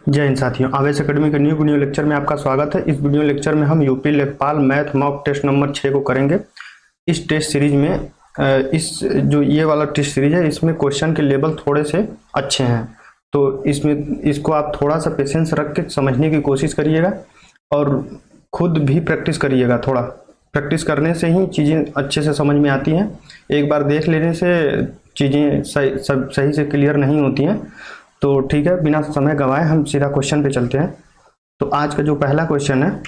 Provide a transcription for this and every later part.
जय हिंद साथियों, आवेश एकेडमी के न्यू वीडियो लेक्चर में आपका स्वागत है। इस वीडियो लेक्चर में हम यूपी लेखपाल मैथ मॉक टेस्ट नंबर 6 को करेंगे। इस टेस्ट सीरीज में इस जो ये वाला टेस्ट सीरीज है इसमें क्वेश्चन के लेवल थोड़े से अच्छे हैं, तो इसमें इसको आप थोड़ा सा पेशेंस रख के समझने की कोशिश करिएगा और खुद भी प्रैक्टिस करिएगा। थोड़ा प्रैक्टिस करने से ही चीज़ें अच्छे से समझ में आती हैं। एक बार देख लेने से चीज़ें सही से क्लियर नहीं होती हैं। तो ठीक है, बिना समय गंवाए हम सीधा क्वेश्चन पे चलते हैं। तो आज का जो पहला क्वेश्चन है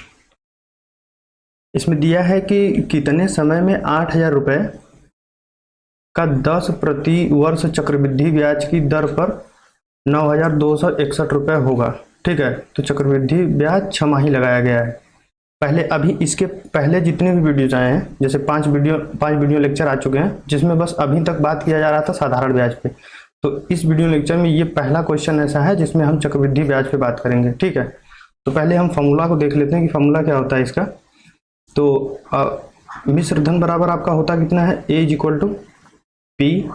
इसमें दिया है कि कितने समय में 8,000 रुपये का 10 प्रति वर्ष चक्रवृद्धि ब्याज की दर पर 9,261 रुपये होगा। ठीक है, तो चक्रवृद्धि ब्याज छमाही लगाया गया है। पहले अभी इसके पहले जितने भी वीडियोज आए हैं, जैसे 5 वीडियो लेक्चर आ चुके हैं जिसमें बस अभी तक बात किया जा रहा था साधारण ब्याज पे। तो इस वीडियो लेक्चर में ये पहला क्वेश्चन ऐसा है जिसमें हम चक्रवृद्धि ब्याज पे बात करेंगे। ठीक है, तो पहले हम फॉर्मूला को देख लेते हैं कि फॉर्मूला क्या होता है इसका। तो मिश्र धन बराबर आपका होता कितना है, A is equal to P,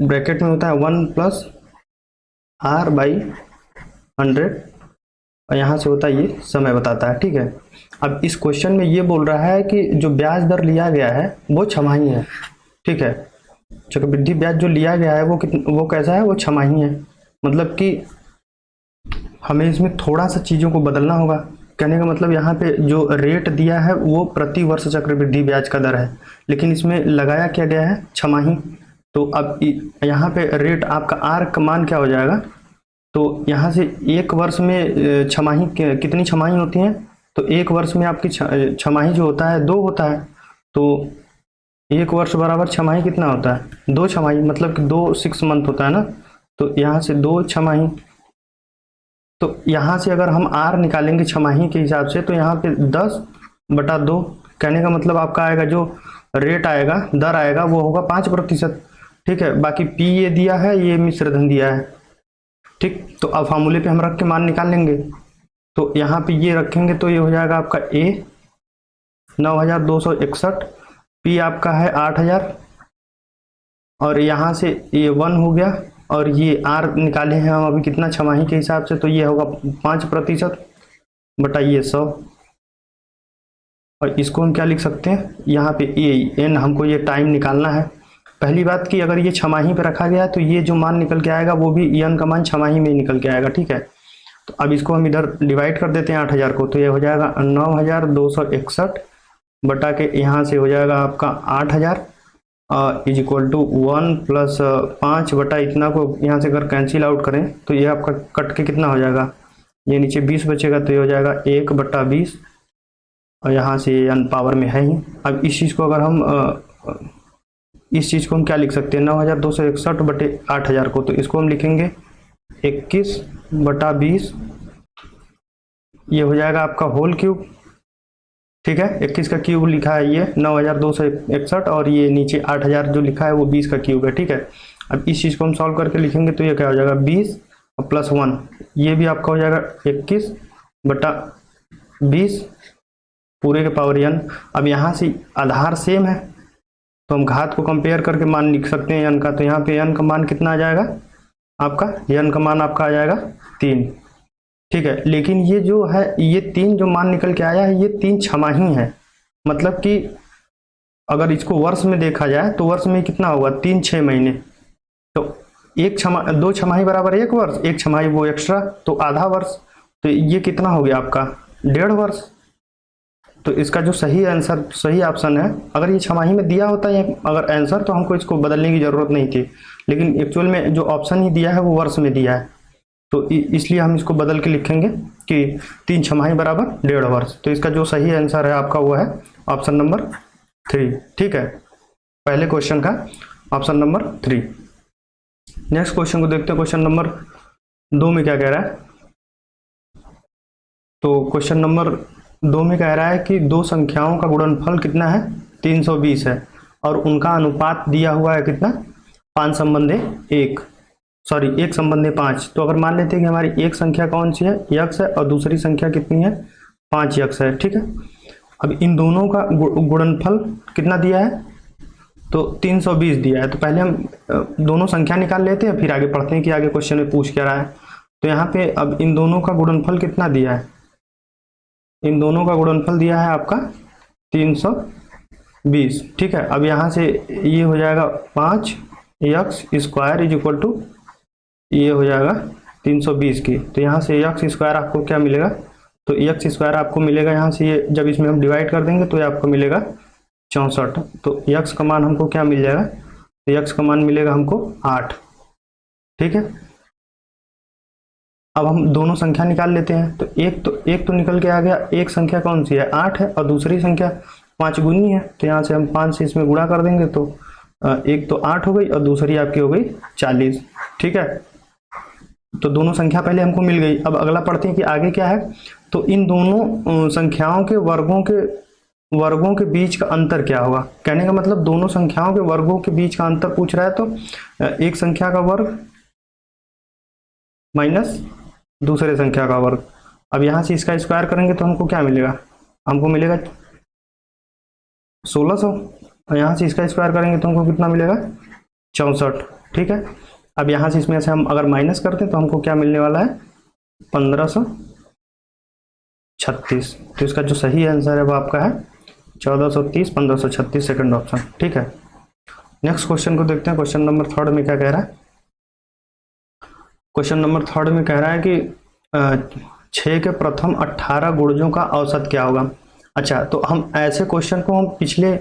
bracket में होता है 1 प्लस आर बाई 100 और यहाँ से होता है ये समय बताता है। ठीक है, अब इस क्वेश्चन में ये बोल रहा है कि जो ब्याज दर लिया गया है वो छमाही है। ठीक है, चक्रवृद्धि ब्याज जो लिया गया है वो कैसा है, वो छमाही है। मतलब कि हमें इसमें थोड़ा सा चीज़ों को बदलना होगा। कहने का मतलब यहाँ पे जो रेट दिया है वो प्रति वर्ष चक्रवृद्धि ब्याज का दर है, लेकिन इसमें लगाया क्या गया है, छमाही। तो अब यहाँ पे रेट आपका आर का मान क्या हो जाएगा, तो यहाँ से एक वर्ष में छमाही कितनी छमाही होती हैं, तो एक वर्ष में आपकी छमाही जो होता है 2 होता है। तो एक वर्ष बराबर छमाही कितना होता है, 2 छमाही, मतलब कि 2 6 मंथ होता है ना। तो यहाँ से 2 छमाही, तो यहाँ से अगर हम आर निकालेंगे छमाही के हिसाब से तो यहाँ पे 10/2। कहने का मतलब आपका आएगा जो रेट आएगा, दर आएगा, वो होगा 5%। ठीक है, बाकी पी ये दिया है, ये मिश्र धन दिया है। ठीक, तो अब फार्मूले पे हम रख के मान निकाल लेंगे। तो यहाँ पे ये रखेंगे तो ये हो जाएगा आपका ए 9,261, पी आपका है 8,000 और यहाँ से ये 1 हो गया और ये आर निकाले हैं हम अभी कितना छमाही के हिसाब से, तो ये होगा 5% बटा ये 100। और इसको हम क्या लिख सकते हैं, यहाँ पे ए एन हमको ये टाइम निकालना है। पहली बात कि अगर ये छमाही पे रखा गया है तो ये जो मान निकल के आएगा वो भी एन का मान छमाही में निकल के आएगा। ठीक है, तो अब इसको हम इधर डिवाइड कर देते हैं 8,000 को, तो ये हो जाएगा 9,261 बटा के यहाँ से हो जाएगा आपका 8,000 इज इक्वल टू 1 प्लस 5 बटा इतना को यहाँ से अगर कैंसिल आउट करें तो ये आपका कट के कितना हो जाएगा, ये नीचे 20 बचेगा, तो ये हो जाएगा 1/20 और यहाँ से अन पावर में है ही। अब इस चीज़ को अगर हम इस चीज़ को हम क्या लिख सकते हैं, 9,261 बटे 8,000 को, तो इसको हम लिखेंगे 21/20, ये हो जाएगा आपका होल क्यूब। ठीक है, 21 का क्यूब लिखा है ये 9,261 और ये नीचे 8,000 जो लिखा है वो 20 का क्यूब है। ठीक है, अब इस चीज़ को हम सॉल्व करके लिखेंगे तो ये क्या हो जाएगा 20 और प्लस 1, ये भी आपका हो जाएगा 21/20 पूरे के पावर n। अब यहाँ से आधार सेम है तो हम घात को कंपेयर करके मान लिख सकते हैं n का, तो यहाँ पे n का मान कितना आ जाएगा आपका, n का मान आपका आ जाएगा 3। ठीक है, लेकिन ये जो है ये 3 जो मान निकल के आया है ये 3 छमाही है। मतलब कि अगर इसको वर्ष में देखा जाए तो वर्ष में कितना होगा, 3 6 महीने, तो 2 छमाही बराबर 1 वर्ष, 1 छमाही वो एक्स्ट्रा तो आधा वर्ष, तो ये कितना हो गया आपका 1.5 वर्ष। तो इसका जो सही आंसर, सही ऑप्शन है, अगर ये छमाही में दिया होता है अगर आंसर तो हमको इसको बदलने की जरूरत नहीं थी, लेकिन एक्चुअल में जो ऑप्शन ही दिया है वो वर्ष में दिया है, तो इसलिए हम इसको बदल के लिखेंगे कि 3 छमाही बराबर 1.5 वर्ष। तो इसका जो सही आंसर है आपका वो है ऑप्शन नंबर 3। ठीक है, पहले क्वेश्चन का ऑप्शन नंबर 3। नेक्स्ट क्वेश्चन को देखते हैं, क्वेश्चन नंबर 2 में क्या कह रहा है। तो क्वेश्चन नंबर 2 में कह रहा है कि 2 संख्याओं का गुणनफल कितना है, 320 है और उनका अनुपात दिया हुआ है कितना, 1 संबंधी 5। तो अगर मान लेते हैं कि हमारी एक संख्या कौन सी है, यक्स है, और दूसरी संख्या कितनी है, 5 यक्स है। ठीक है, अब इन दोनों का गुणनफल कितना दिया है, तो 320 दिया है। तो पहले हम दोनों संख्या निकाल लेते हैं, फिर आगे पढ़ते हैं कि आगे क्वेश्चन में पूछ क्या रहा है। तो यहाँ पे अब इन दोनों का गुणनफल कितना दिया है, इन दोनों का गुणनफल दिया है आपका 320। ठीक है, अब यहाँ से ये हो जाएगा 5x² इज इक्वल टू ये हो जाएगा 320 की। तो यहाँ से x² आपको क्या मिलेगा, तो x² आपको मिलेगा यहाँ से, ये जब इसमें हम डिवाइड कर देंगे तो ये आपको मिलेगा 64। तो x का मान हमको क्या मिल जाएगा, तो x का मान मिलेगा हमको 8। ठीक है, अब हम दोनों संख्या निकाल लेते हैं। तो एक तो निकल के आ गया, एक संख्या कौन सी है 8 है, और दूसरी संख्या 5 गुनी है। तो यहाँ से हम 5 से इसमें गुणा कर देंगे, तो एक तो 8 हो गई और दूसरी आपकी हो गई 40। ठीक है, तो दोनों संख्या पहले हमको मिल गई। अब अगला पढ़ते हैं कि आगे क्या है। तो इन दोनों संख्याओं के वर्गों के बीच का अंतर क्या होगा। कहने का मतलब दोनों संख्याओं के वर्गों के बीच का अंतर पूछ रहा है। तो एक संख्या का वर्ग माइनस दूसरे संख्या का वर्ग। अब यहाँ से इसका स्क्वायर करेंगे तो हमको क्या मिलेगा, हमको मिलेगा 1600, और यहाँ से इसका स्क्वायर करेंगे तो हमको कितना मिलेगा 64। ठीक है, अब यहाँ से इसमें से हम अगर माइनस करते हैं तो हमको क्या मिलने वाला है 1536। तो इसका जो सही आंसर है वो आपका है 1430 1536, सेकंड ऑप्शन। ठीक है, नेक्स्ट क्वेश्चन को देखते हैं। क्वेश्चन नंबर 3 में क्या कह रहा है। क्वेश्चन नंबर 3 में कह रहा है कि 6 के प्रथम 18 गुणजों का औसत क्या होगा। अच्छा, तो हम ऐसे क्वेश्चन को हम पिछले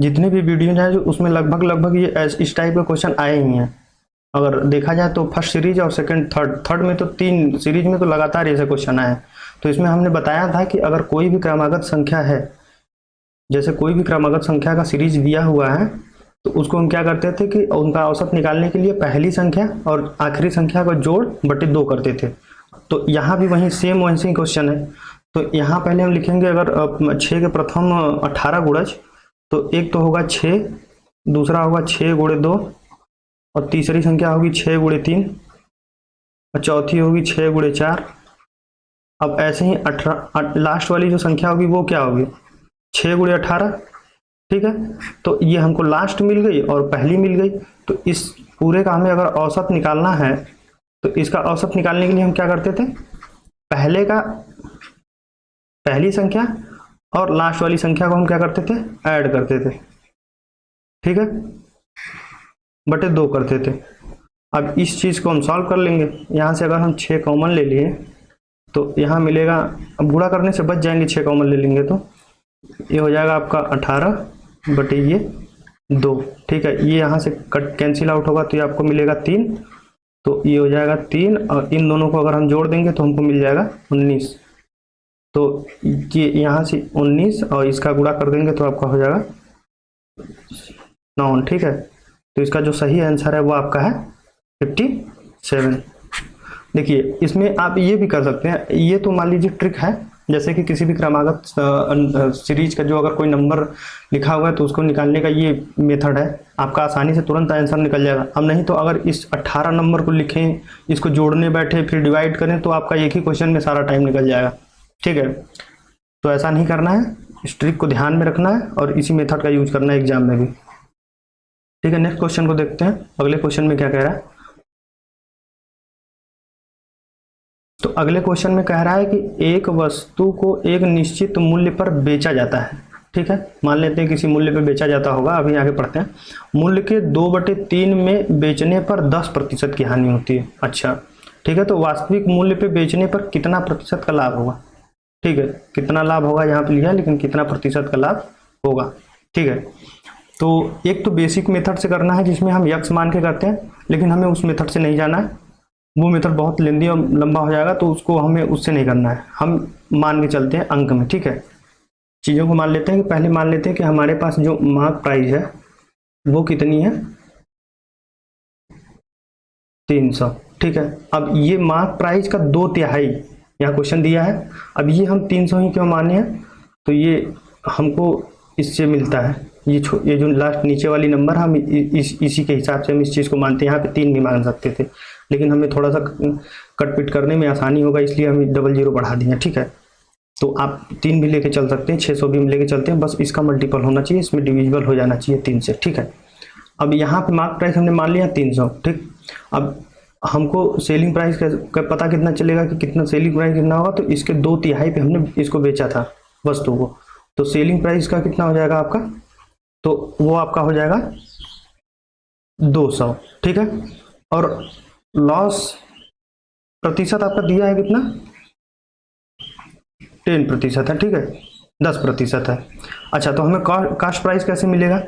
जितने भी वीडियो हैं जो उसमें लगभग ये इस टाइप के क्वेश्चन आए ही हैं। अगर देखा जाए तो फर्स्ट सीरीज और सेकंड थर्ड में तो 3 सीरीज में तो लगातार ऐसे क्वेश्चन आए हैं। तो इसमें हमने बताया था कि अगर कोई भी क्रमागत संख्या है, जैसे कोई भी क्रमागत संख्या का सीरीज दिया हुआ है, तो उसको हम क्या करते थे कि उनका औसत निकालने के लिए पहली संख्या और आखिरी संख्या का जोड़ बटे 2 करते थे। तो यहाँ भी वही सेम वैसे ही क्वेश्चन है। तो यहाँ पहले हम लिखेंगे अगर 6 के प्रथम 18 गुणज, तो एक तो होगा 6, दूसरा होगा 6 गुणे 2, और तीसरी संख्या होगी 6 गुणे 3, और चौथी होगी 6 गुणे 4। अब ऐसे ही 18 लास्ट वाली जो संख्या होगी वो क्या होगी 6 गुणे 18। ठीक है, तो ये हमको लास्ट मिल गई और पहली मिल गई। तो इस पूरे का हमें अगर औसत निकालना है, तो इसका औसत निकालने के लिए हम क्या करते थे, पहली संख्या और लास्ट वाली संख्या को हम क्या करते थे, ऐड करते थे। ठीक है, बटे 2 करते थे। अब इस चीज को हम सॉल्व कर लेंगे। यहाँ से अगर हम 6 कॉमन ले लिए तो यहाँ मिलेगा, अब गुणा करने से बच जाएंगे, 6 कॉमन ले लेंगे तो ये हो जाएगा आपका 18 बटे ये 2। ठीक है, ये यहाँ से कट कैंसिल आउट होगा तो ये आपको मिलेगा 3। तो ये हो जाएगा 3, और इन दोनों को अगर हम जोड़ देंगे तो हमको मिल जाएगा 19। तो ये यहाँ से 19 और इसका गुणा कर देंगे तो आपका हो जाएगा 9। ठीक है, तो इसका जो सही आंसर है वो आपका है 57। देखिए, इसमें आप ये भी कर सकते हैं, ये तो मान लीजिए ट्रिक है, जैसे कि किसी भी क्रमागत सीरीज का जो अगर कोई नंबर लिखा हुआ है तो उसको निकालने का ये मेथड है, आपका आसानी से तुरंत आंसर निकल जाएगा। अब नहीं तो अगर इस 18 नंबर को लिखें, इसको जोड़ने बैठे, फिर डिवाइड करें, तो आपका एक ही क्वेश्चन में सारा टाइम निकल जाएगा। ठीक है, तो ऐसा नहीं करना है, इस ट्रिक को ध्यान में रखना है और इसी मेथड का यूज करना है एग्जाम में भी। ठीक है, नेक्स्ट क्वेश्चन को देखते हैं। अगले क्वेश्चन में क्या कह रहा है। तो अगले क्वेश्चन में कह रहा है कि एक वस्तु को एक निश्चित मूल्य पर बेचा जाता है। ठीक है, मान लेते हैं किसी मूल्य पर बेचा जाता होगा। अभी आगे पढ़ते हैं। मूल्य के 2/3 में बेचने पर 10% की हानि होती है। अच्छा, ठीक है, तो वास्तविक मूल्य पे बेचने पर कितना प्रतिशत का लाभ होगा। ठीक है, कितना लाभ होगा यहाँ पे लिखा है, लेकिन कितना प्रतिशत का लाभ होगा। ठीक है, तो एक तो बेसिक मेथड से करना है जिसमें हम यक्स मान के करते हैं, लेकिन हमें उस मेथड से नहीं जाना है, वो मेथड बहुत लेंदी और लंबा हो जाएगा, तो उसको हमें उससे नहीं करना है। हम मान के चलते हैं अंक में। ठीक है, चीज़ों को मान लेते हैं कि पहले मान लेते हैं कि हमारे पास जो मार्क प्राइस है वो कितनी है 300। ठीक है, अब ये मार्क प्राइस का 2/3 यहाँ क्वेश्चन दिया है। अब ये हम 300 ही क्यों माने हैं, तो ये हमको इससे मिलता है, ये जो लास्ट नीचे वाली नंबर हम इसी के हिसाब से हम इस चीज़ को मानते हैं। यहाँ पे 3 भी मान सकते थे, लेकिन हमें थोड़ा सा कट पिट करने में आसानी होगा, इसलिए हम 00 बढ़ा दिए। ठीक है, तो आप 3 भी लेके चल सकते हैं, 600 भी लेके चलते हैं, बस इसका मल्टीपल होना चाहिए, इसमें डिविजिबल हो जाना चाहिए 3 से। ठीक है, अब यहाँ पे मार्क प्राइस हमने मान लिया 300, ठीक। अब हमको सेलिंग प्राइस का पता कितना चलेगा कि कितना सेलिंग प्राइस कितना होगा, तो इसके 2/3 पे हमने इसको बेचा था वस्तु को, तो सेलिंग प्राइस का कितना हो जाएगा आपका, तो वो आपका हो जाएगा 200, ठीक है। और लॉस प्रतिशत आपका दिया है कितना, 10% है, ठीक है, 10% है। अच्छा, तो हमें कास्ट प्राइस कैसे मिलेगा,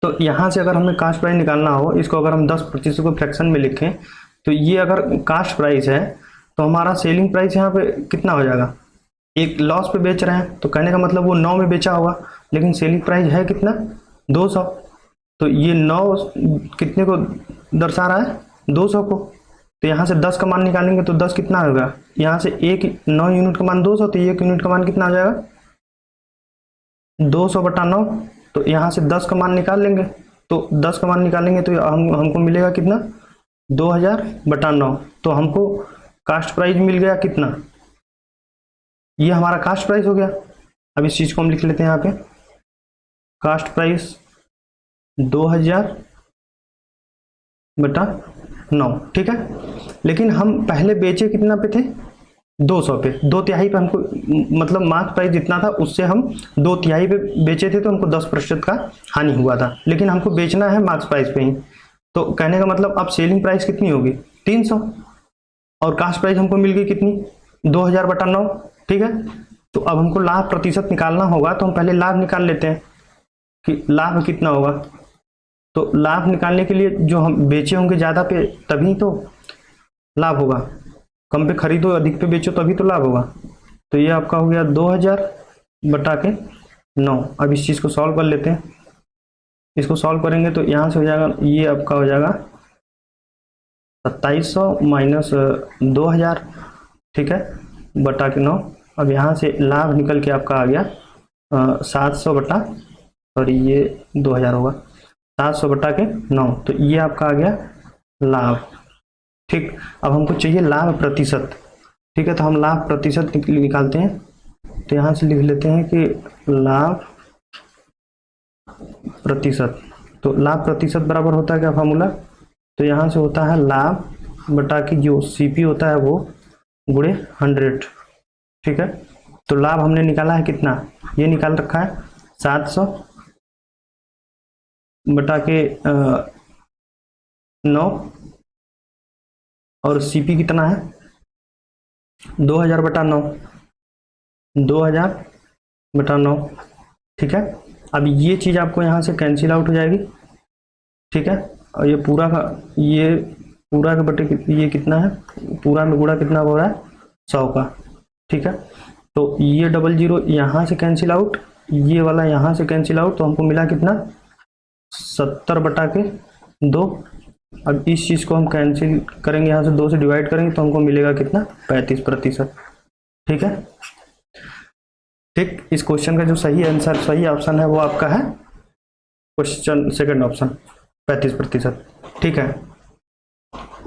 तो यहाँ से अगर हमें कास्ट प्राइस निकालना हो, इसको अगर हम 10% को फ्रैक्शन में लिखें, तो ये अगर कास्ट प्राइस है तो हमारा सेलिंग प्राइस यहाँ पे कितना हो जाएगा, एक लॉस पे बेच रहे हैं तो कहने का मतलब वो 9 में बेचा होगा, लेकिन सेलिंग प्राइस है कितना 200, तो ये 9 कितने को दर्शा रहा है, 200 को। तो यहाँ से 10 का मान निकालेंगे तो 10 कितना होगा, यहाँ से 9 यूनिट का मान 200, तो 1 यूनिट का मान कितना हो जाएगा 200/9। तो यहाँ से 10 का मान निकाल लेंगे, तो 10 का मान निकालेंगे तो हमको मिलेगा कितना 2000/9। तो हमको कास्ट प्राइस मिल गया कितना, ये हमारा कास्ट प्राइस हो गया। अब इस चीज को हम लिख लेते हैं यहाँ पे, कास्ट प्राइस 2000/9, ठीक है। लेकिन हम पहले बेचे कितना पे थे, 200 पे, 2/3 पे हमको, मतलब मार्क प्राइस जितना था उससे हम 2/3 पे बेचे थे, तो हमको 10% का हानि हुआ था, लेकिन हमको बेचना है मार्क्स प्राइस पे ही। तो कहने का मतलब अब सेलिंग प्राइस कितनी होगी 300, और कास्ट प्राइस हमको मिल गई कितनी 2000/9, ठीक है। तो अब हमको लाभ प्रतिशत निकालना होगा, तो हम पहले लाभ निकाल लेते हैं कि लाभ कितना होगा। तो लाभ निकालने के लिए जो हम बेचे होंगे ज़्यादा पे तभी तो लाभ होगा, कम पे खरीदो अधिक पे बेचो तभी तो लाभ होगा। तो ये आपका हो गया 2000/9। अब इस चीज़ को सॉल्व कर लेते हैं, इसको सॉल्व करेंगे तो यहाँ से हो जाएगा, ये आपका हो जाएगा 2700 माइनस 2000, ठीक है, /9। अब यहाँ से लाभ निकल के आपका आ गया 700 सॉरी ये 2000 होगा, 700/9। तो ये आपका आ गया लाभ, ठीक। अब हमको चाहिए लाभ प्रतिशत, ठीक है। तो हम लाभ प्रतिशत निकालते हैं, तो यहाँ से लिख लेते हैं कि लाभ प्रतिशत। तो लाभ प्रतिशत बराबर होता है क्या फार्मूला, तो यहाँ से होता है लाभ बटा की जो सीपी होता है वो गुणे 100, ठीक है। तो लाभ हमने निकाला है कितना, ये निकाल रखा है 700/9, और सीपी कितना है 2000/9, 2000/9, ठीक है। अब ये चीज़ आपको यहाँ से कैंसिल आउट हो जाएगी, ठीक है। और ये पूरा का बटे ये कितना है, पूरा में गुणा कितना हो रहा है 100 का, ठीक है। तो ये 00 यहाँ से कैंसिल आउट, ये वाला यहाँ से कैंसिल आउट, तो हमको मिला कितना 70/2। अब इस चीज़ को हम कैंसिल करेंगे, यहाँ से 2 से डिवाइड करेंगे तो हमको मिलेगा कितना 35%, ठीक है, ठीक। इस क्वेश्चन का जो सही आंसर, सही ऑप्शन है वो आपका है क्वेश्चन सेकंड ऑप्शन 35%, ठीक है।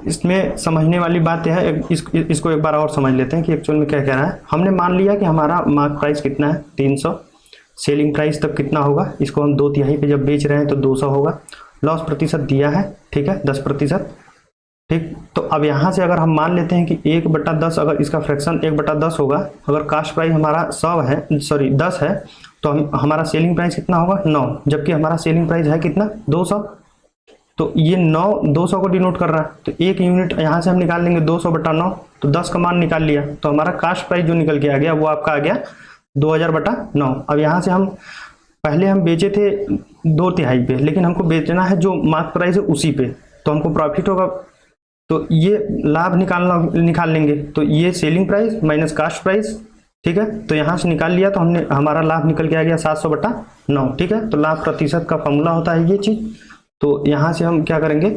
इसमें समझने वाली बात यह है, इसको एक बार और समझ लेते हैं कि एक्चुअल में क्या कह रहा है। हमने मान लिया कि हमारा मार्क प्राइस कितना है 300, सेलिंग प्राइस तब कितना होगा, इसको हम 2/3 पे जब बेच रहे हैं तो 200 होगा, लॉस प्रतिशत दिया है, ठीक है 10%, ठीक। तो अब यहाँ से अगर हम मान लेते हैं कि 1/10, अगर इसका फ्रैक्शन 1/10 होगा, अगर कास्ट प्राइस हमारा 100 है, सॉरी 10 है, तो हमारा सेलिंग प्राइस कितना होगा 9, जबकि हमारा सेलिंग प्राइस है कितना 200। तो ये 9 200 को डिनोट कर रहा है, तो 1 यूनिट यहाँ से हम निकाल लेंगे 200/9, तो 10 का मान निकाल लिया, तो हमारा कास्ट प्राइस जो निकल के आ गया वो आपका आ गया 2000/9। अब यहाँ से हम पहले हम बेचे थे 2/3 पे, लेकिन हमको बेचना है जो मार्क प्राइस है उसी पे, तो हमको प्रॉफिट होगा, तो ये लाभ निकाल लेंगे, तो ये selling price minus cost price, ठीक है। तो यहाँ से निकाल लिया, तो हमने हमारा लाभ निकल के आ गया 700/9, ठीक है। तो लाभ प्रतिशत का फॉर्मूला होता है ये चीज़। तो यहाँ से हम क्या करेंगे,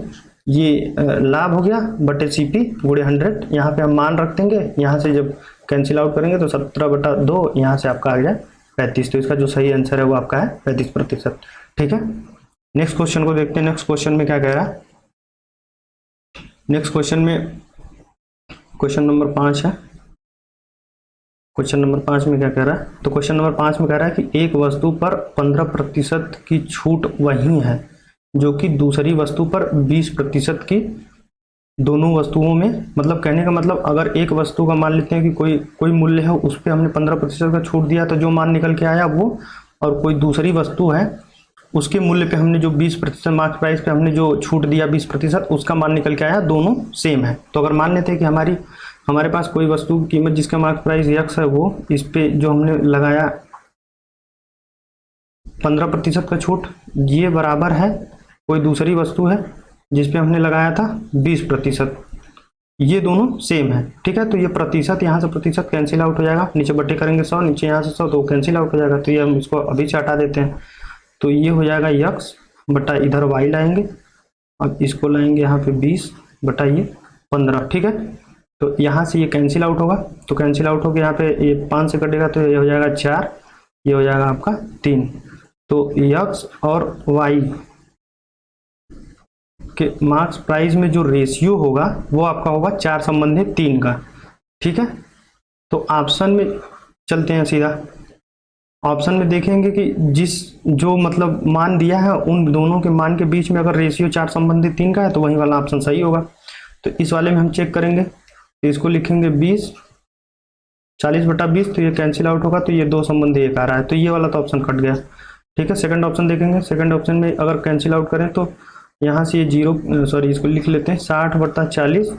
ये लाभ हो गया बटे सीपी गुणे 100, यहाँ पे हम मान रख देंगे, यहाँ से जब कैंसिल आउट करेंगे तो 17/2, यहाँ से आपका आ गया 35। तो इसका जो सही आंसर है वो आपका है 35%, ठीक है। नेक्स्ट क्वेश्चन को देखते हैं, नेक्स्ट क्वेश्चन में क्या कह रहा है। नेक्स्ट क्वेश्चन में क्वेश्चन नंबर 5 है, क्वेश्चन नंबर 5 में क्या कह रहा है, तो क्वेश्चन नंबर 5 में कह रहा है कि एक वस्तु पर 15% की छूट वही है जो कि दूसरी वस्तु पर 20% की दोनों वस्तुओं में, मतलब कहने का मतलब अगर एक वस्तु का मान लेते हैं कि कोई मूल्य है, उस पर हमने 15% का छूट दिया तो जो मान निकल के आया वो, और कोई दूसरी वस्तु है उसके मूल्य पे हमने जो 20% मार्केट प्राइस पे हमने जो छूट दिया 20%, उसका मान निकल के आया, दोनों सेम है। तो अगर मान लेते हैं कि हमारे पास कोई वस्तु की कीमत जिसका मार्केट प्राइस x है, वो इस पे जो हमने लगाया 15% का छूट, ये बराबर है कोई दूसरी वस्तु है जिस पे हमने लगाया था 20%, ये दोनों सेम है। ठीक है, तो ये प्रतिशत, यहाँ से प्रतिशत कैंसिल आउट हो जाएगा, नीचे बट्टे करेंगे 100, नीचे यहाँ से 100, तो कैंसिल आउट हो जाएगा। तो ये हम इसको अभी से हटा देते हैं, तो ये हो जाएगा x बटा इधर y लाएंगे, अब इसको लाएंगे यहाँ पे 20 बटा ये 15। ठीक है, तो यहाँ से ये कैंसिल आउट होगा, तो कैंसिल आउट होकर यहाँ पे ये 5 से कटेगा तो ये हो जाएगा 4, ये हो जाएगा आपका 3। तो x और y के मार्क्स प्राइस में जो रेशियो होगा वो आपका होगा 4/3 का। ठीक है, तो ऑप्शन में चलते हैं सीधा। ऑप्शन में देखेंगे कि जो मतलब मान दिया है उन दोनों के मान के बीच में अगर रेशियो 4/3 का है तो वही वाला ऑप्शन सही होगा। तो इस वाले में हम चेक करेंगे, तो इसको लिखेंगे 40/20, तो ये कैंसिल आउट होगा, तो ये 2/1 आ रहा है, तो ये वाला तो ऑप्शन कट गया। ठीक है, सेकंड ऑप्शन देखेंगे, सेकंड ऑप्शन में अगर कैंसिल आउट करें तो यहाँ से ये इसको लिख लेते हैं 60/40,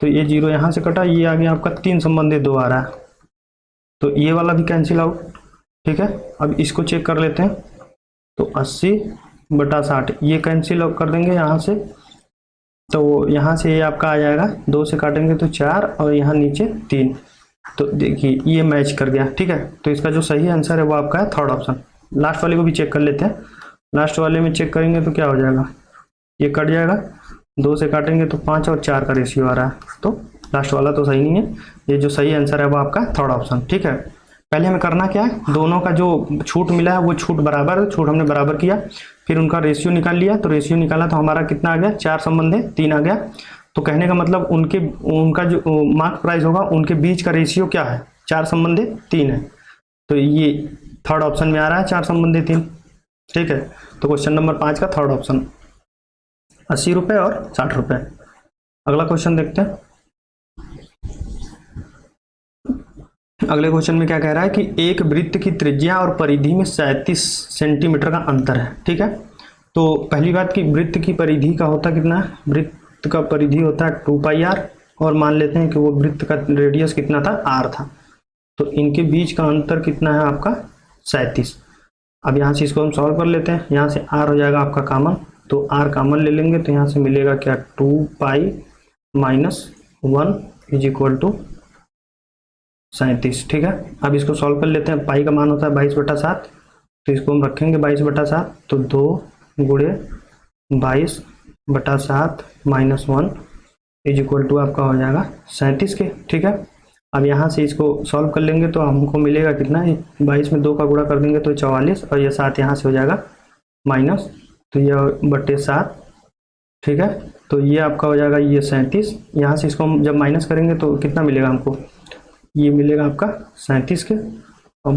तो ये 0 यहाँ से कटा, ये आ गया आपका 3/2 आ रहा है, तो ये वाला भी कैंसिल आउट। ठीक है, अब इसको चेक कर लेते हैं, तो 80/60 ये कैंसिल आउट कर देंगे यहाँ से, तो यहाँ से ये आपका आ जाएगा, 2 से काटेंगे तो 4 और यहाँ नीचे 3, तो देखिए ये मैच कर गया। ठीक है, तो इसका जो सही आंसर है वो आपका है थर्ड ऑप्शन। लास्ट वाले को भी चेक कर लेते हैं, लास्ट वाले में चेक करेंगे तो क्या हो जाएगा, ये कट जाएगा, 2 से काटेंगे तो 5 और 4 का रेशियो आ रहा है, तो लास्ट वाला तो सही नहीं है, ये जो सही आंसर है वो आपका थर्ड ऑप्शन। ठीक है, पहले हमें करना क्या है, दोनों का जो छूट मिला है वो छूट बराबर है, छूट हमने बराबर किया, फिर उनका रेशियो निकाल लिया, तो रेशियो निकाला तो हमारा कितना आ गया, 4/3 आ गया। तो कहने का मतलब उनका जो मार्क प्राइस होगा उनके बीच का रेशियो क्या है, 4/3 है, तो ये थर्ड ऑप्शन में आ रहा है 4/3। ठीक है, तो क्वेश्चन नंबर 5 का थर्ड ऑप्शन 80 रुपये और 60 रुपये। अगला क्वेश्चन देखते हैं। अगले क्वेश्चन में क्या कह रहा है कि एक वृत्त की त्रिज्या और परिधि में 37 सेंटीमीटर का अंतर है। ठीक है, तो पहली बात कि वृत्त की परिधि का होता कितना है, वृत्त का परिधि होता है 2πr, और मान लेते हैं कि वो वृत्त का रेडियस कितना था, r था, तो इनके बीच का अंतर कितना है आपका 37। अब यहाँ से इसको हम सॉल्व कर लेते हैं, यहाँ से r हो जाएगा आपका कॉमन, तो r कॉमन ले लेंगे तो यहाँ से मिलेगा क्या, 2π - 1 = 37। ठीक है, अब इसको सॉल्व कर लेते हैं, पाई का मान होता है 22/7, तो इसको हम रखेंगे 22/7, तो 2 × 22/7 - 1 = आपका हो जाएगा 37 के। ठीक है, अब यहाँ से इसको सॉल्व कर लेंगे तो हमको मिलेगा कितना, 22 में 2 का गुणा कर देंगे तो 44, और ये 7 यहाँ से हो जाएगा माइनस, तो ये /7। ठीक है, तो ये आपका हो जाएगा ये 37, यहाँ से इसको हम जब माइनस करेंगे तो कितना मिलेगा हमको, ये मिलेगा आपका 37 के और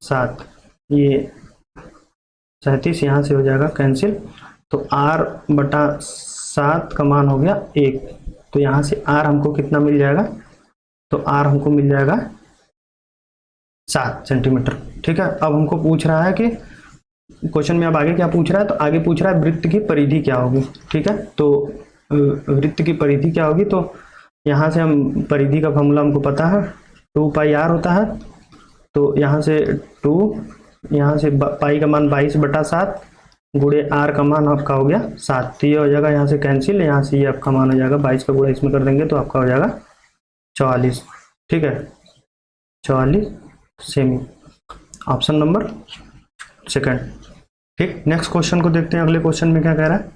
/7, ये 37 यहाँ से हो जाएगा कैंसिल, तो r/7 का मान हो गया 1, तो यहाँ से r हमको कितना मिल जाएगा, तो r हमको मिल जाएगा 7 सेंटीमीटर। ठीक है, अब हमको पूछ रहा है कि क्वेश्चन में अब आगे क्या पूछ रहा है, तो आगे पूछ रहा है वृत्त की परिधि क्या होगी। ठीक है, तो वृत्त की परिधि क्या होगी, तो यहाँ से हम परिधि का फॉर्मूला हमको पता है, 2πr होता है, तो यहाँ से 2, यहाँ से पाई का मान 22/7 गुणे r का मान आपका हो गया 7, तो ये हो जाएगा यहाँ से कैंसिल, यहाँ से ये आपका मान हो जाएगा 22 का गुणा इसमें कर देंगे तो आपका हो जाएगा 44। ठीक है, 44 सेमी, ऑप्शन नंबर सेकंड। ठीक, नेक्स्ट क्वेश्चन को देखते हैं, अगले क्वेश्चन में क्या कह रहा है,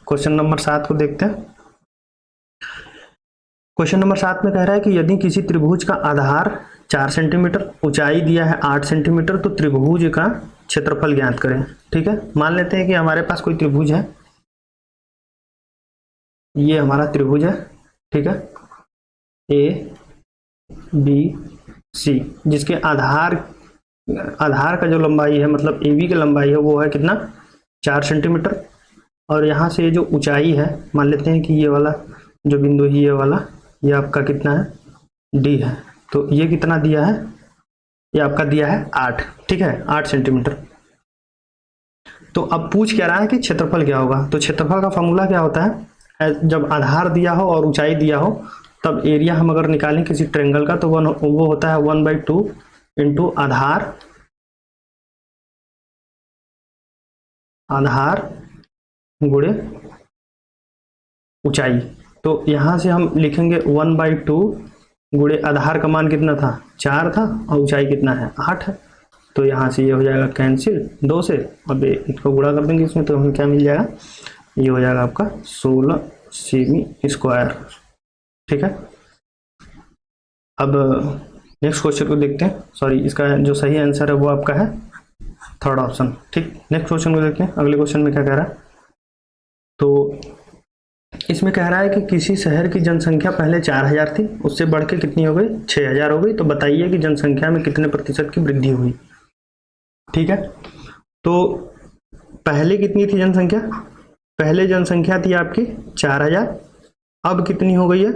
क्वेश्चन नंबर 7 को देखते हैं। क्वेश्चन नंबर 7 में कह रहा है कि यदि किसी त्रिभुज का आधार 4 सेंटीमीटर, ऊंचाई दिया है 8 सेंटीमीटर, तो त्रिभुज का क्षेत्रफल ज्ञात करें। ठीक है, मान लेते हैं कि हमारे पास कोई त्रिभुज है, ये हमारा त्रिभुज है। ठीक है, ABC, जिसके आधार का जो लंबाई है, मतलब AB की लंबाई है वो है कितना, 4 सेंटीमीटर, और यहाँ से ये जो ऊंचाई है, मान लेते हैं कि ये वाला जो बिंदु है, ये वाला, ये आपका कितना है, डी है। तो ये कितना दिया है, ये आपका दिया है 8, ठीक है, 8 सेंटीमीटर। तो अब पूछ क्या रहा है कि क्षेत्रफल क्या होगा। तो क्षेत्रफल का फॉर्मूला क्या होता है, जब आधार दिया हो और ऊंचाई दिया हो, तब एरिया हम अगर निकालें किसी ट्रायंगल का, तो वो होता है 1/2 इंटू आधार गुणे ऊंचाई। तो यहां से हम लिखेंगे 1/2 गुणे आधार का मान कितना था, 4 था, और ऊंचाई कितना है, 8 है। तो यहाँ से ये हो जाएगा कैंसिल 2 से, अब इसको गुणा कर देंगे इसमें, तो हमें क्या मिल जाएगा, ये हो जाएगा आपका 16 सेमी स्क्वायर, ठीक है। अब नेक्स्ट क्वेश्चन को देखते हैं। सॉरी, इसका जो सही आंसर है वो आपका है थर्ड ऑप्शन, ठीक। नेक्स्ट क्वेश्चन को देखते हैं। अगले क्वेश्चन में क्या कह रहा है, तो इसमें कह रहा है कि किसी शहर की जनसंख्या पहले 4000 थी, उससे बढ़ के कितनी हो गई, 6000 हो गई। तो बताइए कि जनसंख्या में कितने प्रतिशत की वृद्धि हुई, ठीक है। तो पहले कितनी थी जनसंख्या, पहले जनसंख्या थी आपकी 4000, अब कितनी हो गई है,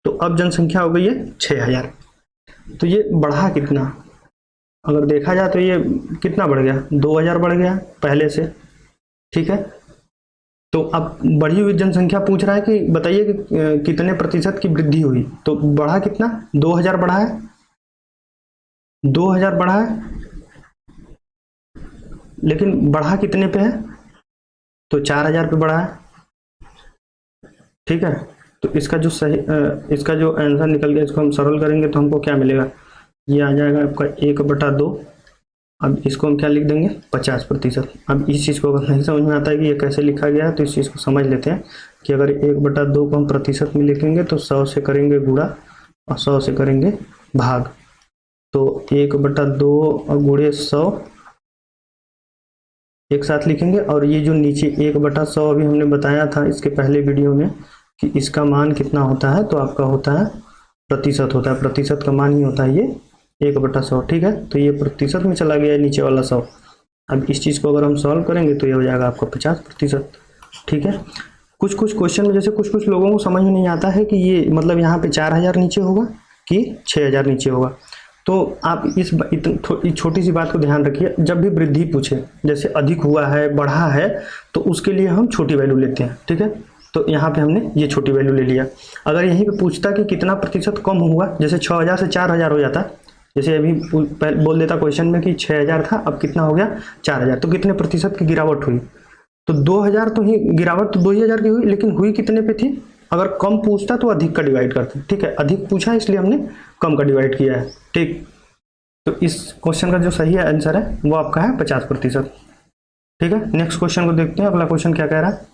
तो अब जनसंख्या हो गई है 6000। तो ये बढ़ा कितना, अगर देखा जाए तो ये कितना बढ़ गया, 2000 बढ़ गया पहले से, ठीक है। तो अब बढ़ी हुई जनसंख्या पूछ रहा है कि बताइए कि कितने प्रतिशत की वृद्धि हुई। तो बढ़ा कितना, 2000 बढ़ा है, 2000 बढ़ा है, लेकिन बढ़ा कितने पे है, तो 4000 पे बढ़ा है, ठीक है। तो इसका जो सही इसका जो आंसर निकल गया, इसको हम सरल करेंगे तो हमको क्या मिलेगा, ये आ जाएगा आपका 1/2। अब इसको हम क्या लिख देंगे, 50%। अब इस चीज़ को अगर नहीं समझ में आता है कि ये कैसे लिखा गया है, तो इस चीज़ को समझ लेते हैं कि अगर 1/2 को हम प्रतिशत में लिखेंगे तो 100 से करेंगे गुणा और 100 से करेंगे भाग। तो 1/2 और गुणे 100 एक साथ लिखेंगे, और ये जो नीचे 1/100 अभी हमने बताया था इसके पहले वीडियो में कि इसका मान कितना होता है, तो आपका होता है प्रतिशत होता है, प्रतिशत का मान ही होता है ये 1/100, ठीक है। तो ये प्रतिशत में चला गया नीचे वाला 100। अब इस चीज़ को अगर हम सॉल्व करेंगे तो ये हो जाएगा आपका 50%, ठीक है। कुछ कुछ क्वेश्चन में जैसे कुछ कुछ लोगों को समझ में नहीं आता है कि ये मतलब यहाँ पे 4000 नीचे होगा कि 6000 नीचे होगा। तो आप इस छोटी सी बात को ध्यान रखिए, जब भी वृद्धि पूछे, जैसे अधिक हुआ है, बढ़ा है, तो उसके लिए हम छोटी वैल्यू लेते हैं, ठीक है। तो यहाँ पे हमने ये छोटी वैल्यू ले लिया। अगर यहीं पे पूछता कि कितना प्रतिशत कम हुआ, जैसे 6000 से 4000 हो जाता, जैसे अभी बोल देता क्वेश्चन में कि 6000 था, अब कितना हो गया 4000, तो कितने प्रतिशत की गिरावट हुई, तो 2000 तो ही गिरावट तो 2000 की हुई, लेकिन हुई कितने पे थी। अगर कम पूछता तो अधिक का डिवाइड करते, ठीक है। अधिक पूछा इसलिए हमने कम का डिवाइड किया है, ठीक। तो इस क्वेश्चन का जो सही आंसर है वो आपका है 50%, ठीक है। नेक्स्ट क्वेश्चन को देखते हैं। अगला क्वेश्चन क्या कह रहा है,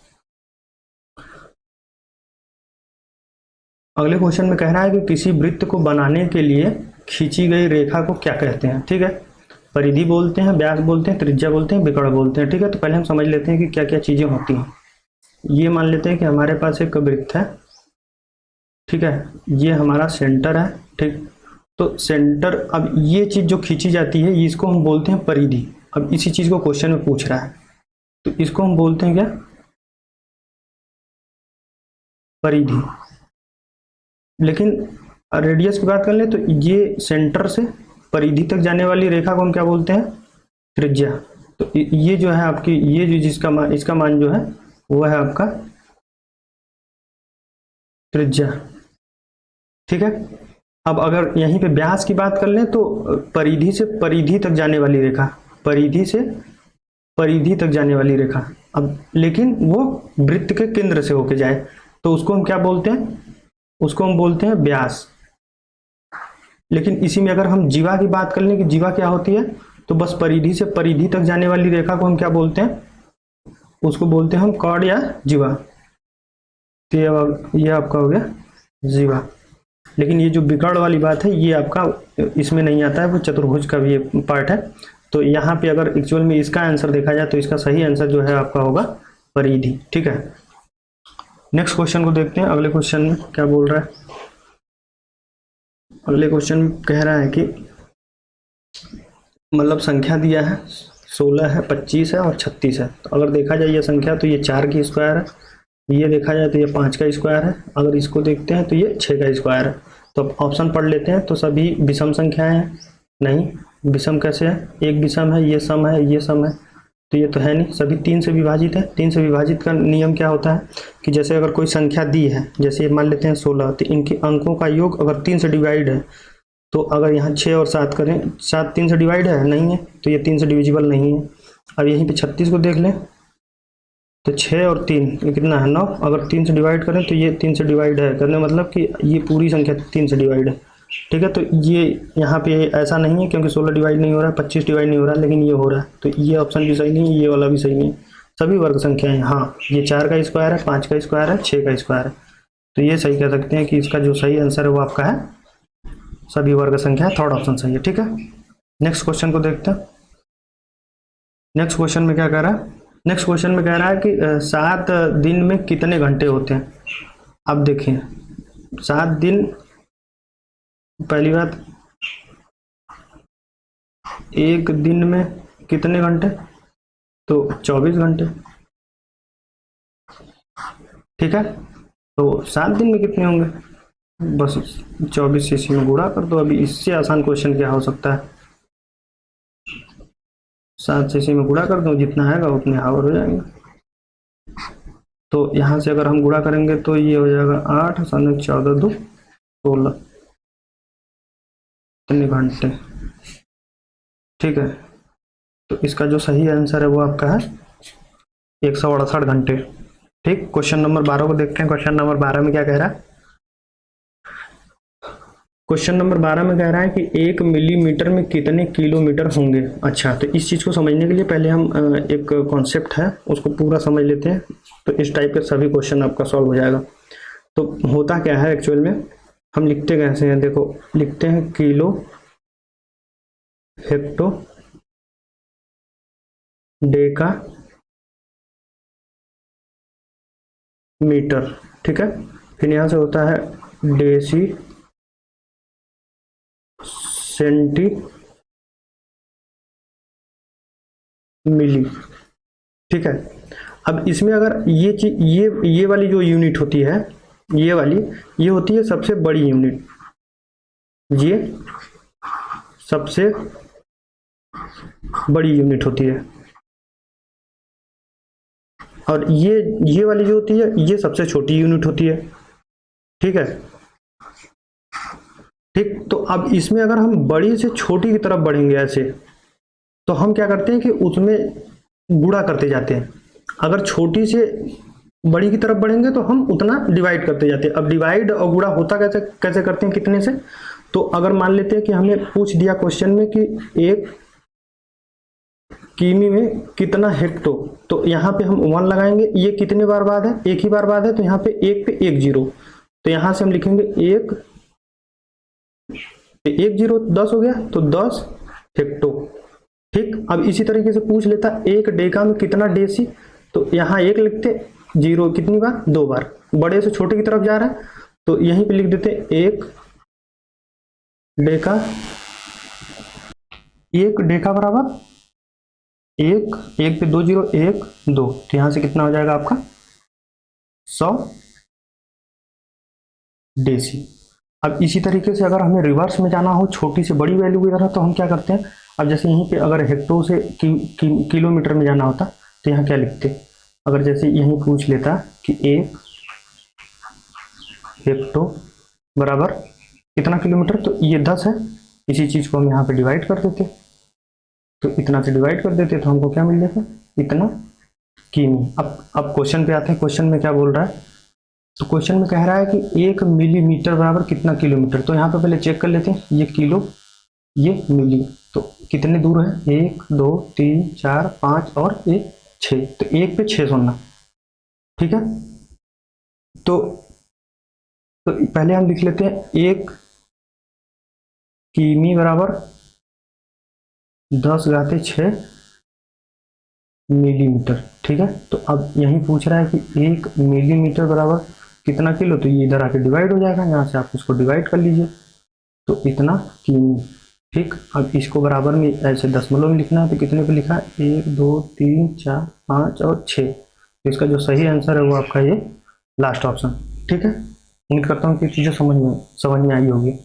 अगले क्वेश्चन में कह रहा है कि किसी वृत्त को बनाने के लिए खींची गई रेखा को क्या कहते हैं, ठीक है। परिधि बोलते हैं, व्यास बोलते हैं, त्रिज्या बोलते हैं, विकर्ण बोलते हैं, ठीक है। तो पहले हम समझ लेते हैं कि क्या क्या चीजें होती हैं। ये मान लेते हैं कि हमारे पास एक वृत्त है, ठीक है, ये हमारा सेंटर है, ठीक। तो सेंटर, अब ये चीज जो खींची जाती है इसको हम बोलते हैं परिधि। अब इसी चीज को क्वेश्चन में पूछ रहा है, तो इसको हम बोलते हैं क्या, परिधि। लेकिन रेडियस की बात कर ले तो ये सेंटर से परिधि तक जाने वाली रेखा को हम क्या बोलते हैं, त्रिज्या। तो ये जो है आपकी, ये जो जिसका मान, इसका मान जो है वो है आपका त्रिज्या, ठीक है। अब अगर यहीं पे व्यास की बात कर लें तो परिधि से परिधि तक जाने वाली रेखा, परिधि से परिधि तक जाने वाली रेखा, अब लेकिन वो वृत्त के केंद्र से होके जाए तो उसको हम क्या बोलते हैं, उसको हम बोलते हैं व्यास। लेकिन इसी में अगर हम जीवा की बात कर लें कि जीवा क्या होती है, तो बस परिधि से परिधि तक जाने वाली रेखा को हम क्या बोलते हैं, उसको बोलते हैं हम कॉर्ड या जीवा। तो ये आपका हो गया जीवा। लेकिन ये जो विकर्ण वाली बात है ये आपका इसमें नहीं आता है, वो चतुर्भुज का भी पार्ट है। तो यहाँ पे अगर एक्चुअल में इसका आंसर देखा जाए तो इसका सही आंसर जो है आपका होगा परिधि, ठीक है। नेक्स्ट क्वेश्चन को देखते हैं। अगले क्वेश्चन में क्या बोल रहा है, अगले क्वेश्चन में कह रहा है कि मतलब संख्या दिया है 16 है, 25 है और 36 है। तो अगर देखा जाए ये संख्या तो ये 4 की स्क्वायर है, ये देखा जाए तो ये 5 का स्क्वायर है, अगर इसको देखते हैं तो ये 6 का स्क्वायर है। तो अब ऑप्शन पढ़ लेते हैं। तो सभी विषम संख्याएं हैं? नहीं, विषम कैसे है? एक विषम है, ये सम है, ये सम है, तो ये तो है नहीं। सभी 3 से विभाजित है। 3 से विभाजित का नियम क्या होता है कि जैसे अगर कोई संख्या दी है, जैसे मान लेते हैं 16, तो इनके अंकों का योग अगर 3 से डिवाइड है, तो अगर यहाँ 6 और 7 करें, 7 3 से डिवाइड है नहीं है, तो ये 3 से डिविजिबल नहीं है। अब यहीं पे 36 को देख लें, तो 6 और 3 ये कितना है? 9। अगर 3 से डिवाइड करें तो ये 3 से डिवाइड है, करने मतलब कि ये पूरी संख्या 3 से डिवाइड है। ठीक है, तो ये यहाँ पे ऐसा नहीं है क्योंकि 16 डिवाइड नहीं हो रहा है, 25 डिवाइड नहीं हो रहा है, लेकिन ये हो रहा है, तो ये ऑप्शन भी सही नहीं है, ये वाला भी सही नहीं है। सभी वर्ग संख्याएं, हाँ, ये 4 का स्क्वायर है, 5 का स्क्वायर है, 6 का स्क्वायर है, तो ये सही कह सकते हैं कि इसका जो सही आंसर है वो आपका है सभी वर्ग संख्या। थर्ड ऑप्शन सही है। ठीक है, नेक्स्ट क्वेश्चन को देखते हैं। नेक्स्ट क्वेश्चन में क्या कह रहा है? नेक्स्ट क्वेश्चन में कह रहा है कि 7 दिन में कितने घंटे होते हैं? अब देखिए 7 दिन, पहली बात, एक दिन में कितने घंटे? तो 24 घंटे। ठीक है, तो 7 दिन में कितने होंगे? बस 24 से इसी में गुणा कर दो। अभी इससे आसान क्वेश्चन क्या हो सकता है? 7 से इसी में गुणा कर दो, जितना आएगा उतने आवर हो जाएंगे। तो यहाँ से अगर हम गुणा करेंगे तो ये हो जाएगा 8 7 14 2 16, इतने घंटे। ठीक है, तो इसका जो सही आंसर है वो आपका है 168 घंटे। ठीक, क्वेश्चन नंबर 12 को देखते हैं। क्वेश्चन नंबर 12 में क्या कह रहा है? क्वेश्चन नंबर 12 में कह रहा है कि 1 मिलीमीटर में कितने किलोमीटर होंगे। अच्छा, तो इस चीज़ को समझने के लिए पहले हम एक कॉन्सेप्ट है उसको पूरा समझ लेते हैं, तो इस टाइप के सभी क्वेश्चन आपका सॉल्व हो जाएगा। तो होता क्या है एक्चुअल में, हम लिखते कैसे हैं? देखो, लिखते हैं किलो, हेक्टो, डेका, मीटर। ठीक है, फिर यहाँ से होता है डेसी, सेंटी, मिली। ठीक है, अब इसमें अगर ये चीज, ये वाली जो यूनिट होती है, ये वाली, ये होती है सबसे बड़ी यूनिट, ये सबसे बड़ी यूनिट होती है, और ये वाली जो होती है ये सबसे छोटी यूनिट होती है। ठीक है, ठीक, तो अब इसमें अगर हम बड़ी से छोटी की तरफ बढ़ेंगे ऐसे, तो हम क्या करते हैं कि उसमें गुणा करते जाते हैं। अगर छोटी से बड़ी की तरफ बढ़ेंगे तो हम उतना डिवाइड करते जाते हैं। अब डिवाइड और गुणा होता कैसे कैसे करते हैं, कितने से? तो अगर मान लेते हैं कि हमें पूछ दिया क्वेश्चन में कि 1 किमी में कितना हेक्टो, तो यहाँ पे हम 1 लगाएंगे। ये कितने बार बाद है? एक ही बार बाद है, तो यहाँ पे 1 पे 1 0, तो यहाँ से हम लिखेंगे 1 0 10 हो गया, तो 10 हेक्टो। ठीक, अब इसी तरीके से पूछ लेता 1 डेका में कितना डेसी, तो यहाँ 1 लिखते, 0 कितनी बार? 2 बार, बड़े से छोटे की तरफ जा रहा है, तो यहीं पे लिख देते 1 डेका, 1 डेका बराबर 1 पे 2 0 1 2, तो यहां से कितना हो जाएगा आपका 100 डेसी। अब इसी तरीके से अगर हमें रिवर्स में जाना हो छोटी से बड़ी वैल्यू की तरह, तो हम क्या करते हैं? अब जैसे यहीं पे अगर हेक्टो से किलोमीटर में जाना होता तो यहाँ क्या लिखते? अगर जैसे यहीं पूछ लेता कि 1 हेक्टो बराबर कितना किलोमीटर, तो ये 10 है, इसी चीज को हम यहाँ पे डिवाइड कर देते, तो इतना से डिवाइड कर देते तो हमको क्या मिल जाता? इतना किमी। अब क्वेश्चन पे आते हैं। क्वेश्चन में क्या बोल रहा है? तो क्वेश्चन में कह रहा है कि 1 मिलीमीटर बराबर कितना किलोमीटर। तो यहाँ पे पहले चेक कर लेते हैं, ये किलो, ये मिली, तो कितने दूर है? 1 2 3 4 5 और 1 6, तो 1 पे 6 सुनना। ठीक है, तो पहले हम लिख लेते हैं 1 किमी बराबर 10⁻6 मिलीमीटर। ठीक है, तो अब यही पूछ रहा है कि 1 मिलीमीटर बराबर कितना किलो, तो ये इधर आके डिवाइड हो जाएगा, यहाँ से आप उसको डिवाइड कर लीजिए, तो इतना किमी। ठीक, अब इसको बराबर में ऐसे दशमलव में लिखना है तो कितने पे लिखा है, 1 2 3 4 5 और 6। तो इसका जो सही आंसर है वो आपका ये लास्ट ऑप्शन। ठीक है, उम्मीद करता हूँ कि चीज़ें समझ में आई होगी। ये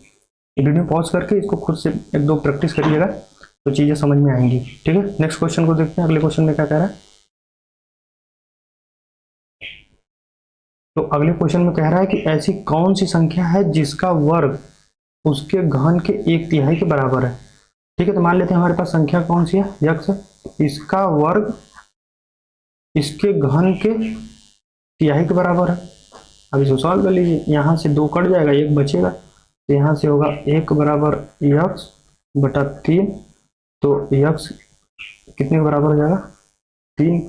वीडियो पॉज करके इसको खुद से एक दो प्रैक्टिस करिएगा तो चीज़ें समझ में आएंगी। ठीक है, नेक्स्ट क्वेश्चन को देखते हैं। अगले क्वेश्चन में क्या कह रहा है, तो अगले क्वेश्चन में कह रहा है कि ऐसी कौन सी संख्या है जिसका वर्ग उसके घन के 1/3 के बराबर है। ठीक है, तो मान लेते हैं हमारे पास संख्या कौन सी है, यक्स, इसका वर्ग इसके घन के तिहाई के बराबर है। अब इसको सॉल्व कर लीजिए, यहाँ से 2 कट जाएगा, 1 बचेगा, तो यहाँ से होगा 1 बराबर यक्स बटा 3। तो यक्स कितने के बराबर हो जाएगा, 3।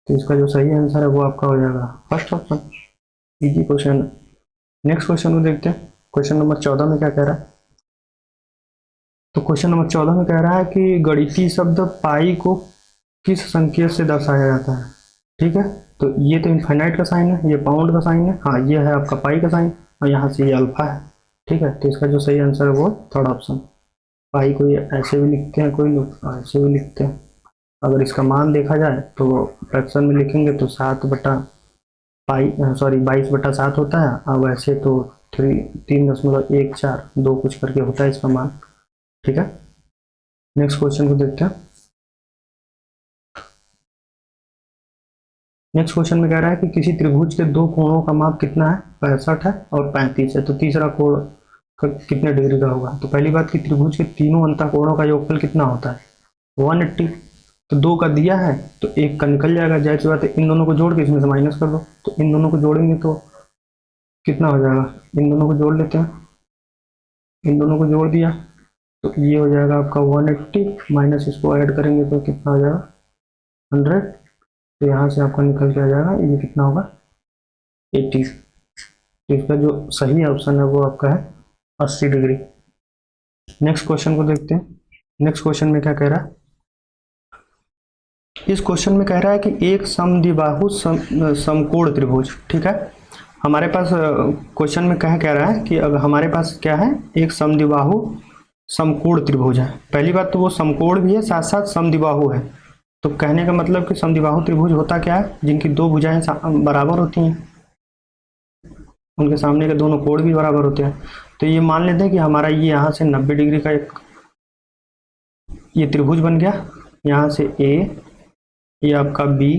तो इसका जो सही आंसर है वो आपका हो जाएगा first option. Easy question. Next question को देखते हैं। क्वेश्चन नंबर 14 में क्या कह रहा है, तो क्वेश्चन नंबर 14 में कह रहा है कि गणितीय शब्द पाई को किस संकेत से दर्शाया जाता है। ठीक है, तो ये तो इनफाइनाइट का साइन है, ये पाउंड का साइन है, हाँ ये है आपका पाई का साइन, और यहाँ से ये अल्फा है। ठीक है, तो इसका जो सही आंसर है वो थर्ड ऑप्शन। पाई को ये ऐसे भी लिखते हैं, कोई लोग ऐसे भी लिखते हैं। अगर इसका मान देखा जाए तो फ्रैक्शन में लिखेंगे तो 7 बटा पाई, सॉरी 22/7 होता है। अब वैसे तो 3.14 2 कुछ करके होता है इसका मान। ठीक है, नेक्स्ट क्वेश्चन को देखते हैं। नेक्स्ट क्वेश्चन में कह रहा है कि किसी त्रिभुज के 2 कोणों का माप कितना है, 65 है और 35 है। तो तीसरा कोण कितने डिग्री का होगा। तो पहली बात कि त्रिभुज के तीनों अंतःकोणों का योगफल कितना होता है, 180। तो 2 का दिया है तो 1 का निकल जाएगा, जाहिर सी बात है। इन दोनों को जोड़ के इसमें से माइनस कर दो, तो इन दोनों को जोड़ेंगे तो कितना हो जाएगा, इन दोनों को जोड़ लेते हैं, इन दोनों को जोड़ दिया तो ये हो जाएगा आपका 180, माइनस इसको ऐड करेंगे तो कितना हो जाएगा 100। तो यहाँ से आपका निकल के आ जाएगा ये कितना होगा 80। तो इसका जो सही ऑप्शन है वो आपका है 80 डिग्री। नेक्स्ट क्वेश्चन को देखते हैं। नेक्स्ट क्वेश्चन में क्या कह रहा है, इस क्वेश्चन में कह रहा है कि एक समद्विबाहु समकोण त्रिभुज। ठीक है, हमारे पास क्वेश्चन में कह रहा है कि अगर हमारे पास क्या है, एक समद्विबाहु समकोण त्रिभुज है। पहली बात तो वो समकोण भी है, साथ साथ समद्विबाहु है। तो कहने का मतलब कि समद्विबाहु त्रिभुज होता क्या है, जिनकी 2 भुजाएं बराबर होती हैं, उनके सामने के दोनों कोण भी बराबर होते हैं। तो ये मान लेते हैं कि हमारा ये यहाँ से 90 डिग्री का एक ये त्रिभुज बन गया, यहाँ से ए, ये आपका बी,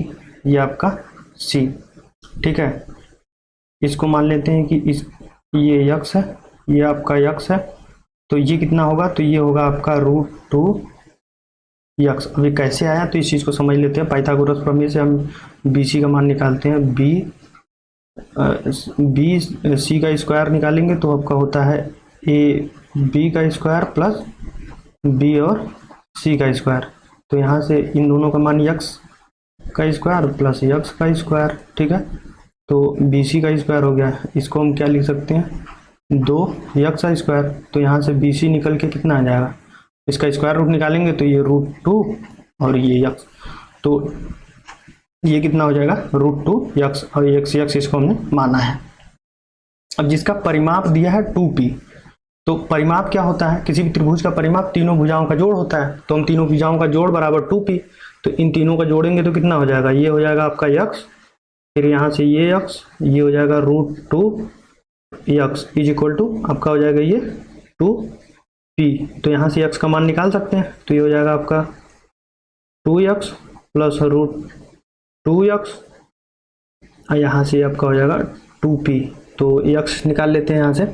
ये आपका सी। ठीक है, इसको मान लेते हैं कि ये यक्स है, ये आपका यक्स है। तो ये कितना होगा, तो ये होगा आपका √2 यक्स। अब ये कैसे आया तो इस चीज़ को समझ लेते हैं। पाइथागोरस प्रमेय से हम बी सी का मान निकालते हैं। बी सी का स्क्वायर निकालेंगे तो आपका होता है ए बी का स्क्वायर प्लस बी और सी का स्क्वायर। तो यहाँ से इन दोनों का मान यक्स का स्क्वायर प्लस यक्स का स्क्वायर। ठीक है, तो बी सी का स्क्वायर हो गया। इसको हम क्या लिख सकते हैं, 2 यक्स का स्क्वायर। तो यहाँ से बी सी निकल के कितना आ जाएगा, इसका स्क्वायर रूट निकालेंगे तो ये √2 और ये यक्स, तो ये कितना हो जाएगा √2 यक्स, और यक्स यक्स इसको हमने माना है। अब जिसका परिमाप दिया है 2p, तो परिमाप क्या होता है, किसी भी त्रिभुज का परिमाप तीनों भुजाओं का जोड़ होता है। तो हम तीनों भुजाओं का जोड़ बराबर 2p, तो इन तीनों का जोड़ेंगे तो कितना हो जाएगा, ये हो जाएगा आपका यक्स, फिर यहाँ से ये यक्स, ये हो जाएगा √2 यक्स इज इक्वल टू आपका हो जाएगा ये 2p। तो यहाँ से यक्स का मान निकाल सकते हैं, तो ये हो जाएगा आपका 2x प्लस √2 यक्स, और यहाँ से आपका हो जाएगा 2p। तो यक्स निकाल लेते हैं यहाँ से,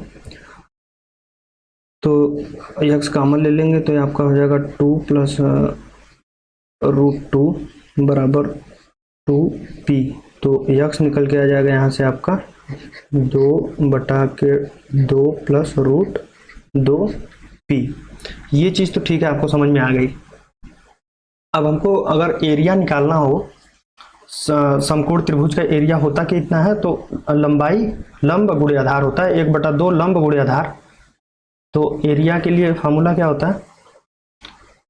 तो यक्स कॉमन ले लेंगे तो आपका हो जाएगा 2 प्लस √2 बराबर 2p। तो यक्स निकल के आ जाएगा यहाँ से आपका 2/2 प्लस √2p। ये चीज़ तो ठीक है, आपको समझ में आ गई। अब हमको अगर एरिया निकालना हो, समकोण त्रिभुज का एरिया होता कितना है, तो लंबाई लंब गुणे आधार होता है, 1/2 लंब गुणे आधार। तो एरिया के लिए फार्मूला क्या होता है,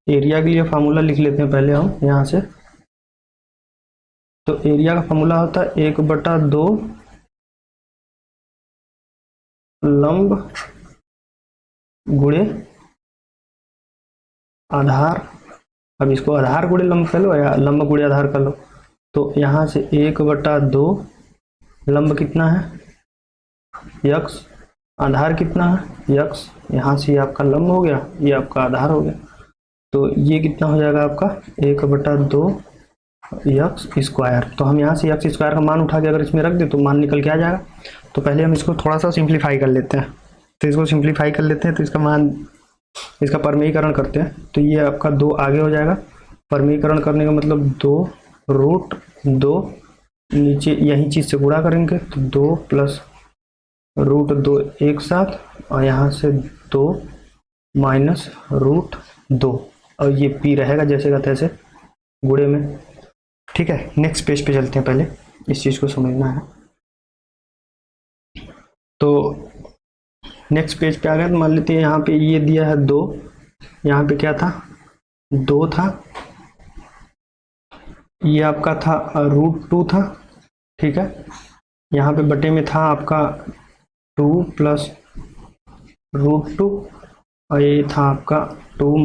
एरिया के लिए फार्मूला लिख लेते हैं पहले हम यहाँ से। तो एरिया का फार्मूला होता है 1/2 लंब गुणे आधार, अब इसको आधार गुणे लंब कर लो या लंब गुणे आधार कर लो। तो यहाँ से 1/2 लंब कितना है यक्स, आधार कितना है यक्स, यहाँ से ये आपका लंब हो गया, ये आपका आधार हो गया। तो ये कितना हो जाएगा आपका 1/2 यक्स स्क्वायर। तो हम यहाँ से यक्स स्क्वायर का मान उठा के अगर इसमें रख दे तो मान निकल के आ जाएगा। तो पहले हम इसको थोड़ा सा सिंप्लीफाई कर लेते हैं। तो इसको सिंप्लीफाई कर लेते हैं, तो इसका मान, इसका परमीकरण करते हैं। तो ये आपका 2 आगे हो जाएगा, परमीकरण करने का मतलब 2√2, नीचे यही चीज़ से गुणा करेंगे तो 2 + √2 एक साथ, और यहाँ से 2 - √2, और ये p रहेगा जैसे का तैसे गुणे में। ठीक है, नेक्स्ट पेज पे चलते हैं, पहले इस चीज़ को समझना है। तो नेक्स्ट पेज पे आ गया, तो मान लेते हैं यहाँ पे ये दिया है 2, यहाँ पे क्या था 2 था, ये आपका था √2 था। ठीक है, यहाँ पे बटे में था आपका 2 + √2, और ये था आपका 2 -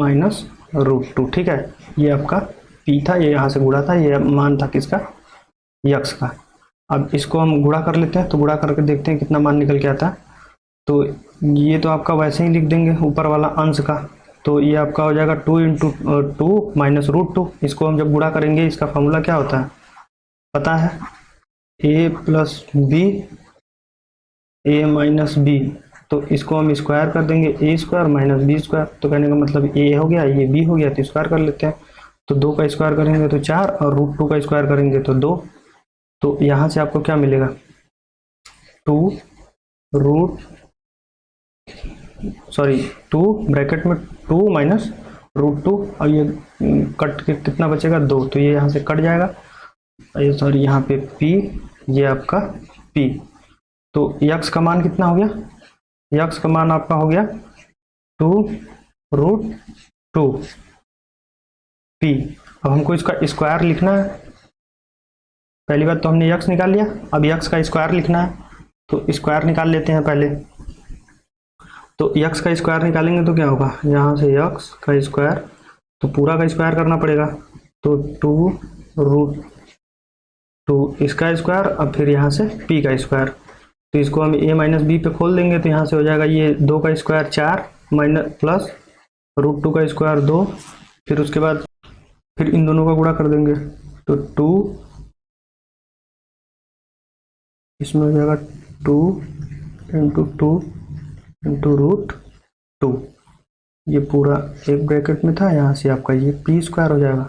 √2। ठीक है, ये आपका p था, ये यहाँ से गुणा था, ये मान था किसका यक्स का। अब इसको हम गुणा कर लेते हैं, तो गुणा करके देखते हैं कितना मान निकल के आता है। तो ये तो आपका वैसे ही लिख देंगे ऊपर वाला अंश का, तो ये आपका हो जाएगा 2 × 2 - √2। इसको हम जब गुणा करेंगे, इसका फॉर्मूला क्या होता है पता है, a + b a - b। तो इसको हम स्क्वायर कर देंगे, a² - b²। तो कहने का मतलब a हो गया, ये b हो गया, तो स्क्वायर कर लेते हैं। तो 2 का स्क्वायर करेंगे तो 4, और √2 का स्क्वायर करेंगे तो 2। तो यहाँ से आपको क्या मिलेगा 2 ब्रैकेट में 2 - √2, और ये कट के कितना बचेगा 2, तो ये यहाँ से कट जाएगा, ये सॉरी यहाँ पे p, ये आपका p। तो यक्स का मान कितना हो गया, यक्स का मान आपका हो गया 2√2 p। अब हमको इसका स्क्वायर लिखना है। पहली बात तो हमने यक्स निकाल लिया, अब यक्स का स्क्वायर लिखना है, तो स्क्वायर निकाल लेते हैं पहले। तो यक्स का स्क्वायर निकालेंगे तो क्या होगा, यहाँ से यक्स का स्क्वायर, तो पूरा का स्क्वायर करना पड़ेगा, तो 2√2 इसका स्क्वायर, अब फिर यहाँ से p का स्क्वायर। तो इसको हम a - b पे खोल देंगे, तो यहाँ से हो जाएगा ये 2 का स्क्वायर 4 प्लस √2 का स्क्वायर 2, फिर उसके बाद फिर इन दोनों का गुणा कर देंगे, तो 2, इसमें हो जाएगा 2 × 2 × √2। ये पूरा एक ब्रैकेट में था, यहाँ से आपका ये p² हो जाएगा।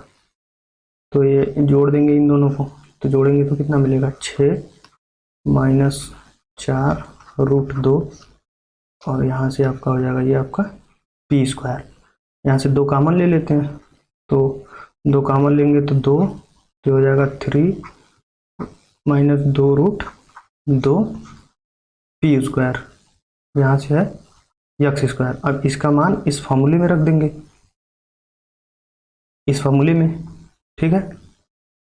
तो ये जोड़ देंगे इन दोनों को, तो जोड़ेंगे तो कितना मिलेगा 6 - 4 √2, और यहाँ से आपका हो जाएगा ये आपका p²। यहाँ से 2 कॉमन ले लेते हैं, तो 2 कॉमन लेंगे तो 2, तो हो जाएगा 3 - 2√2 p²। यहाँ से है x²। अब इसका मान इस फॉर्मूले में रख देंगे, इस फॉर्मूले में। ठीक है,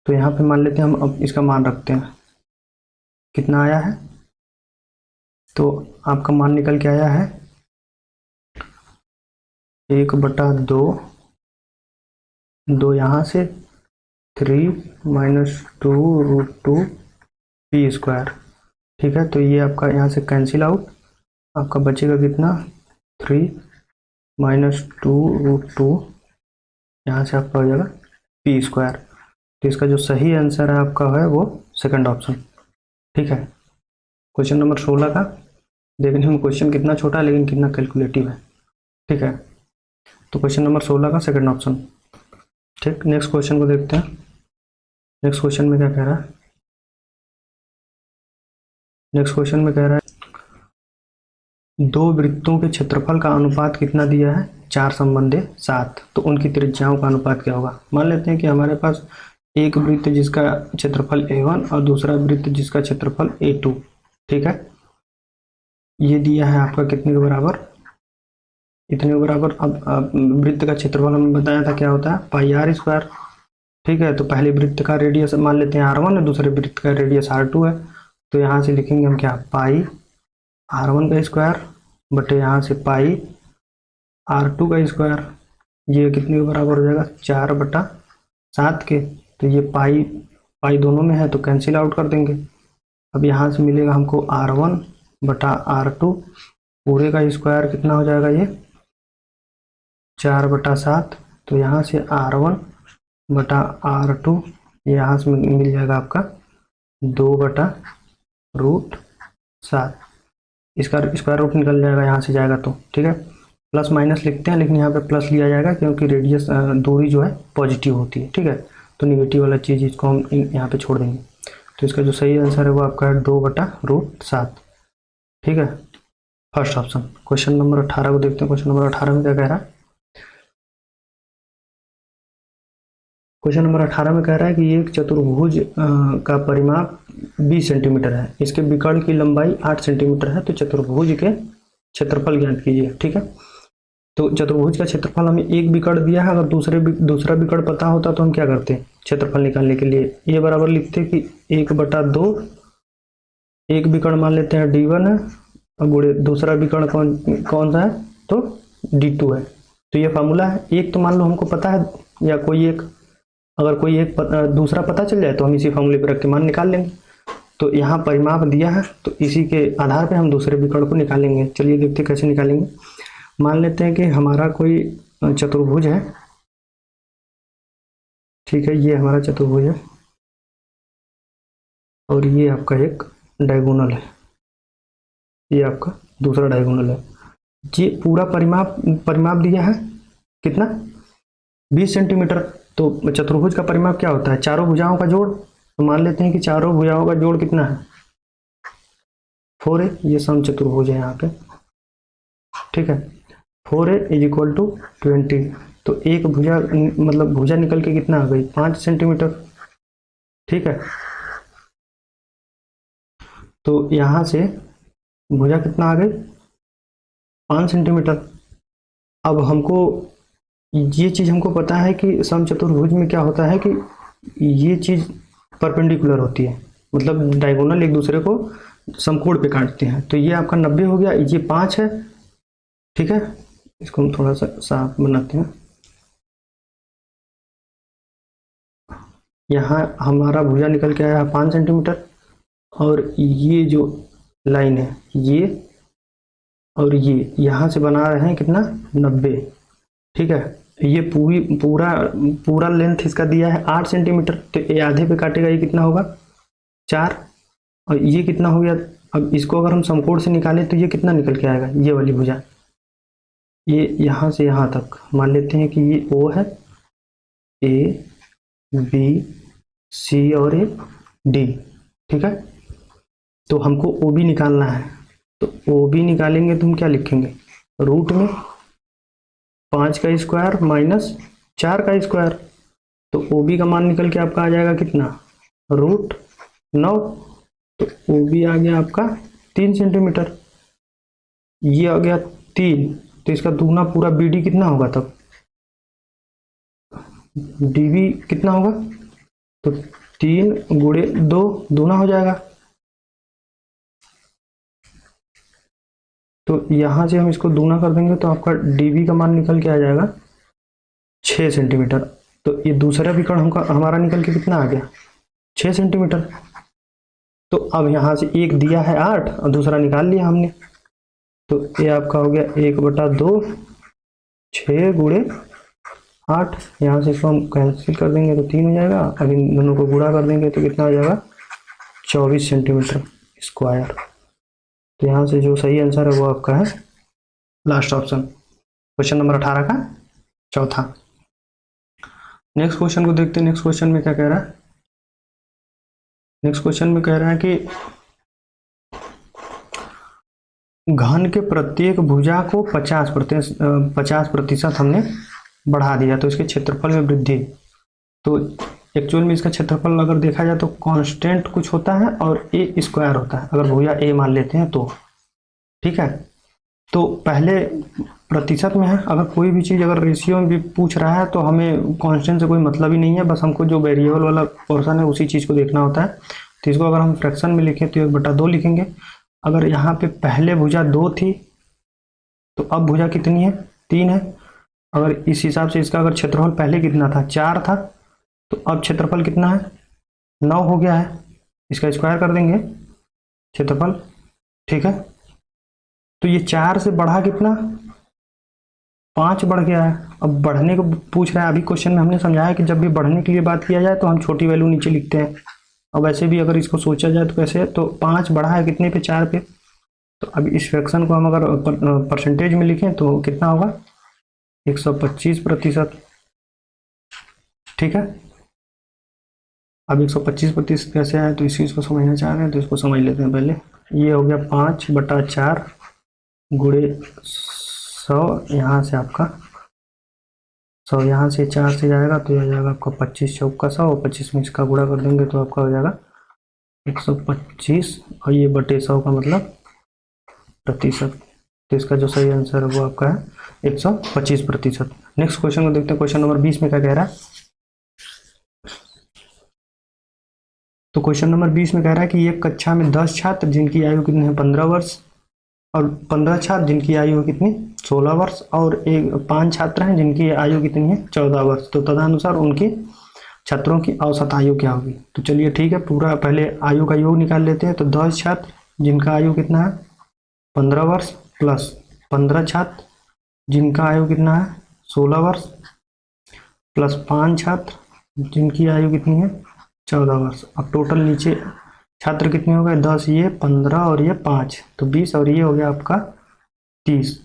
तो यहाँ पे मान लेते हैं हम, अब इसका मान रखते हैं, कितना आया है, तो आपका मान निकल के आया है 1/2, 2 यहाँ से 3 - 2√2 p²। ठीक है, तो ये आपका यहाँ से कैंसिल आउट, आपका बचेगा कितना 3 - 2√2, यहाँ से आपका हो जाएगा p²। तो इसका जो सही आंसर है आपका है वो सेकंड ऑप्शन। ठीक है, क्वेश्चन नंबर 16 का देखने में क्वेश्चन कितना छोटा है लेकिन कितना कैलकुलेटिव है। ठीक है, तो क्वेश्चन नंबर 16 का सेकंड ऑप्शन। ठीक, नेक्स्ट क्वेश्चन को देखते हैं। नेक्स्ट क्वेश्चन में क्या कह रहा है, नेक्स्ट क्वेश्चन में कह रहा है 2 वृत्तों के क्षेत्रफल का अनुपात कितना दिया है 4/7, तो उनकी त्रिज्याओं का अनुपात क्या होगा। मान लेते हैं कि हमारे पास एक वृत्त जिसका क्षेत्रफल a1 और दूसरा वृत्त जिसका क्षेत्रफल a2। ठीक है, ये दिया है आपका कितने के बराबर, इतने के बराबर। अब वृत्त का क्षेत्रफल हमें बताया था क्या होता है πr²। ठीक है, तो पहले वृत्त का रेडियस मान लेते हैं r1 है, दूसरे वृत्त का रेडियस r2 है। तो यहाँ से लिखेंगे हम क्या πr1 का स्क्वायर बटे यहाँ से πr2 का स्क्वायर, ये कितने के बराबर हो जाएगा, 4/7 के। तो ये पाई पाई दोनों में है तो कैंसिल आउट कर देंगे। अब यहाँ से मिलेगा हमको R1/R2 पूरे का स्क्वायर कितना हो जाएगा, ये 4/7। तो यहाँ से R1/R2 यहाँ से मिल जाएगा आपका 2/√7। इसका स्क्वायर रूट निकल जाएगा यहाँ से जाएगा तो, ठीक है। प्लस माइनस लिखते हैं लेकिन यहाँ पे प्लस लिया जाएगा क्योंकि रेडियस दूरी जो है पॉजिटिव होती है, ठीक है। तो निगेटिव वाला चीज़ इसको हम यहाँ पे छोड़ देंगे। तो इसका जो सही आंसर है वो आपका है 2/√7, ठीक है, फर्स्ट ऑप्शन। क्वेश्चन नंबर 18 को देखते हैं। क्वेश्चन नंबर 18 में क्या कह रहा है। क्वेश्चन नंबर 18 में कह रहा है कि एक चतुर्भुज का परिमाप 20 सेंटीमीटर है, इसके विकर्ण की लंबाई 8 सेंटीमीटर है, तो चतुर्भुज के क्षेत्रफल ज्ञात कीजिए, ठीक है। तो चतुर्भुज का क्षेत्रफल हमें एक विकर्ण दिया है, अगर दूसरा विकर्ण पता होता तो हम क्या करते हैं, क्षेत्रफल निकालने के लिए ये बराबर लिखते हैं कि 1/2, एक विकर्ण मान लेते हैं D1 है और गुणे दूसरा विकर्ण कौन सा है तो D2 है। तो ये फार्मूला है। एक तो मान लो हमको पता है या कोई एक, अगर कोई एक दूसरा पता चल जाए तो हम इसी फार्मूले पर रख के मान निकाल लेंगे। तो यहाँ परिमाप दिया है तो इसी के आधार पे हम दूसरे विकर्ण को निकालेंगे। चलिए देखते हैं कैसे निकालेंगे। मान लेते हैं कि हमारा कोई चतुर्भुज है, ठीक है, ये हमारा चतुर्भुज है और ये आपका एक डायगोनल है, ये आपका दूसरा डायगोनल है। ये पूरा परिमाप दिया है कितना, 20 सेंटीमीटर। तो चतुर्भुज का परिमाप क्या होता है, चारों भुजाओं का जोड़। तो मान लेते हैं कि चारों भुजाओं का जोड़ कितना है, 4a। ये समचतुर्भुज है यहाँ पे, ठीक है। 4a = 20। तो एक भुजा मतलब भुजा निकल के कितना आ गई, 5 सेंटीमीटर, ठीक है। तो यहाँ से भुजा कितना आ गई, 5 सेंटीमीटर। अब हमको ये चीज हमको पता है कि समचतुर्भुज में क्या होता है कि ये चीज परपेंडिकुलर होती है, मतलब डायगोनल एक दूसरे को समकोण पे काटते हैं। तो ये आपका 90 हो गया, ये 5 है, ठीक है। इसको हम थोड़ा सा साफ बनाते हैं। यहाँ हमारा भुजा निकल के आया 5 सेंटीमीटर और ये जो लाइन है ये और ये यहाँ से बना रहे हैं कितना, 90, ठीक है। ये पूरा लेंथ इसका दिया है 8 सेंटीमीटर। तो ये आधे पे काटेगा, ये कितना होगा, 4, और ये कितना हो गया। अब इसको अगर हम समकोण से निकालें तो ये कितना निकल के आएगा, ये वाली भुजा, ये यहाँ से यहाँ तक मान लेते हैं कि ये O है, A B C और ये D, ठीक है। तो हमको OB निकालना है। तो OB निकालेंगे तो हम क्या लिखेंगे, रूट में 5 का स्क्वायर माइनस 4 का स्क्वायर। तो OB का मान निकल के आपका आ जाएगा कितना, √9। तो OB आ गया आपका 3 सेंटीमीटर, ये आ गया 3। तो इसका दूना पूरा BD कितना होगा, तब DB कितना होगा, तो 3 × 2 दूना हो जाएगा। तो यहां से हम इसको दूना कर देंगे तो आपका DB का मान निकल के आ जाएगा 6 सेंटीमीटर। तो ये दूसरा विकर्ण हमारा निकल के कितना आ गया, 6 सेंटीमीटर। तो अब यहाँ से एक दिया है 8 और दूसरा निकाल लिया हमने। तो ये आपका हो गया 1/2, 6 × 8। यहाँ से इसको हम कैंसिल कर देंगे तो 3 हो जाएगा। अब इन दोनों को गुणा कर देंगे तो कितना हो जाएगा, 24 सेंटीमीटर स्क्वायर। तो यहाँ से जो सही आंसर है वो आपका है लास्ट ऑप्शन, क्वेश्चन नंबर 18 का चौथा। नेक्स्ट क्वेश्चन को देखते हैं। नेक्स्ट क्वेश्चन में क्या कह रहा है। नेक्स्ट क्वेश्चन में कह रहा है कि घन के प्रत्येक भुजा को 50% हमने बढ़ा दिया तो इसके क्षेत्रफल में वृद्धि। तो एक्चुअल में इसका क्षेत्रफल अगर देखा जाए तो कांस्टेंट कुछ होता है और A स्क्वायर होता है, अगर भुजा A मान लेते हैं तो, ठीक है। तो पहले प्रतिशत में है, अगर कोई भी चीज़ अगर रेशियो में भी पूछ रहा है तो हमें कांस्टेंट से कोई मतलब ही नहीं है, बस हमको जो वेरिएबल वाला पोर्शन है उसी चीज़ को देखना होता है। तो इसको अगर हम फ्रैक्शन में लिखें तो 1/2 लिखेंगे। अगर यहाँ पे पहले भुजा 2 थी तो अब भुजा कितनी है, 3 है। अगर इस हिसाब से इसका अगर क्षेत्रफल पहले कितना था, 4 था, तो अब क्षेत्रफल कितना है, 9 हो गया है। इसका स्क्वायर कर देंगे क्षेत्रफल, ठीक है। तो ये 4 से बढ़ा कितना, 5 बढ़ गया है। अब बढ़ने को पूछ रहा है। अभी क्वेश्चन में हमने समझाया कि जब भी बढ़ने के लिए बात किया जाए तो हम छोटी वैल्यू नीचे लिखते हैं। अब वैसे भी अगर इसको सोचा जाए तो कैसे, तो 5 बढ़ा है कितने पे, 4 पे। तो अब इस फ्रैक्शन को हम अगर परसेंटेज में लिखें तो कितना होगा, 125%, ठीक है। अब 125% कैसे आए, तो इस चीज़ को समझना चाह रहे हैं तो इसको समझ लेते हैं पहले। ये हो गया 5/4 गुणे 100, यहाँ से आपका 100, यहाँ से 4 से जाएगा तो यह आ जाएगा आपका 25 चौका 100, 25 में इसका गुणा कर देंगे तो आपका हो जाएगा 125, और ये बटे 100 का मतलब प्रतिशत। तो इसका जो सही आंसर है वो आपका है 125%। नेक्स्ट क्वेश्चन को देखते हैं। क्वेश्चन नंबर 20 में क्या कह रहा है। तो क्वेश्चन नंबर 20 में कह रहा है कि एक कक्षा में 10 छात्र जिनकी आयु कितनी है, 15 वर्ष, और 15 छात्र जिनकी आयु है कितनी, 16 वर्ष, और 5 छात्र हैं जिनकी आयु कितनी है, 14 वर्ष। तो तदनुसार उनकी छात्रों की औसत आयु क्या होगी। तो चलिए ठीक है, पूरा पहले आयु का योग निकाल लेते हैं। तो 10 छात्र जिनका आयु कितना है, 15 वर्ष, प्लस 15 छात्र जिनका आयु कितना है, 16 वर्ष, प्लस 5 छात्र जिनकी आयु कितनी है, 14 वर्ष। अब टोटल नीचे छात्र कितने हो गए, 10, ये 15 और ये 5, तो 20, और ये हो गया आपका 30,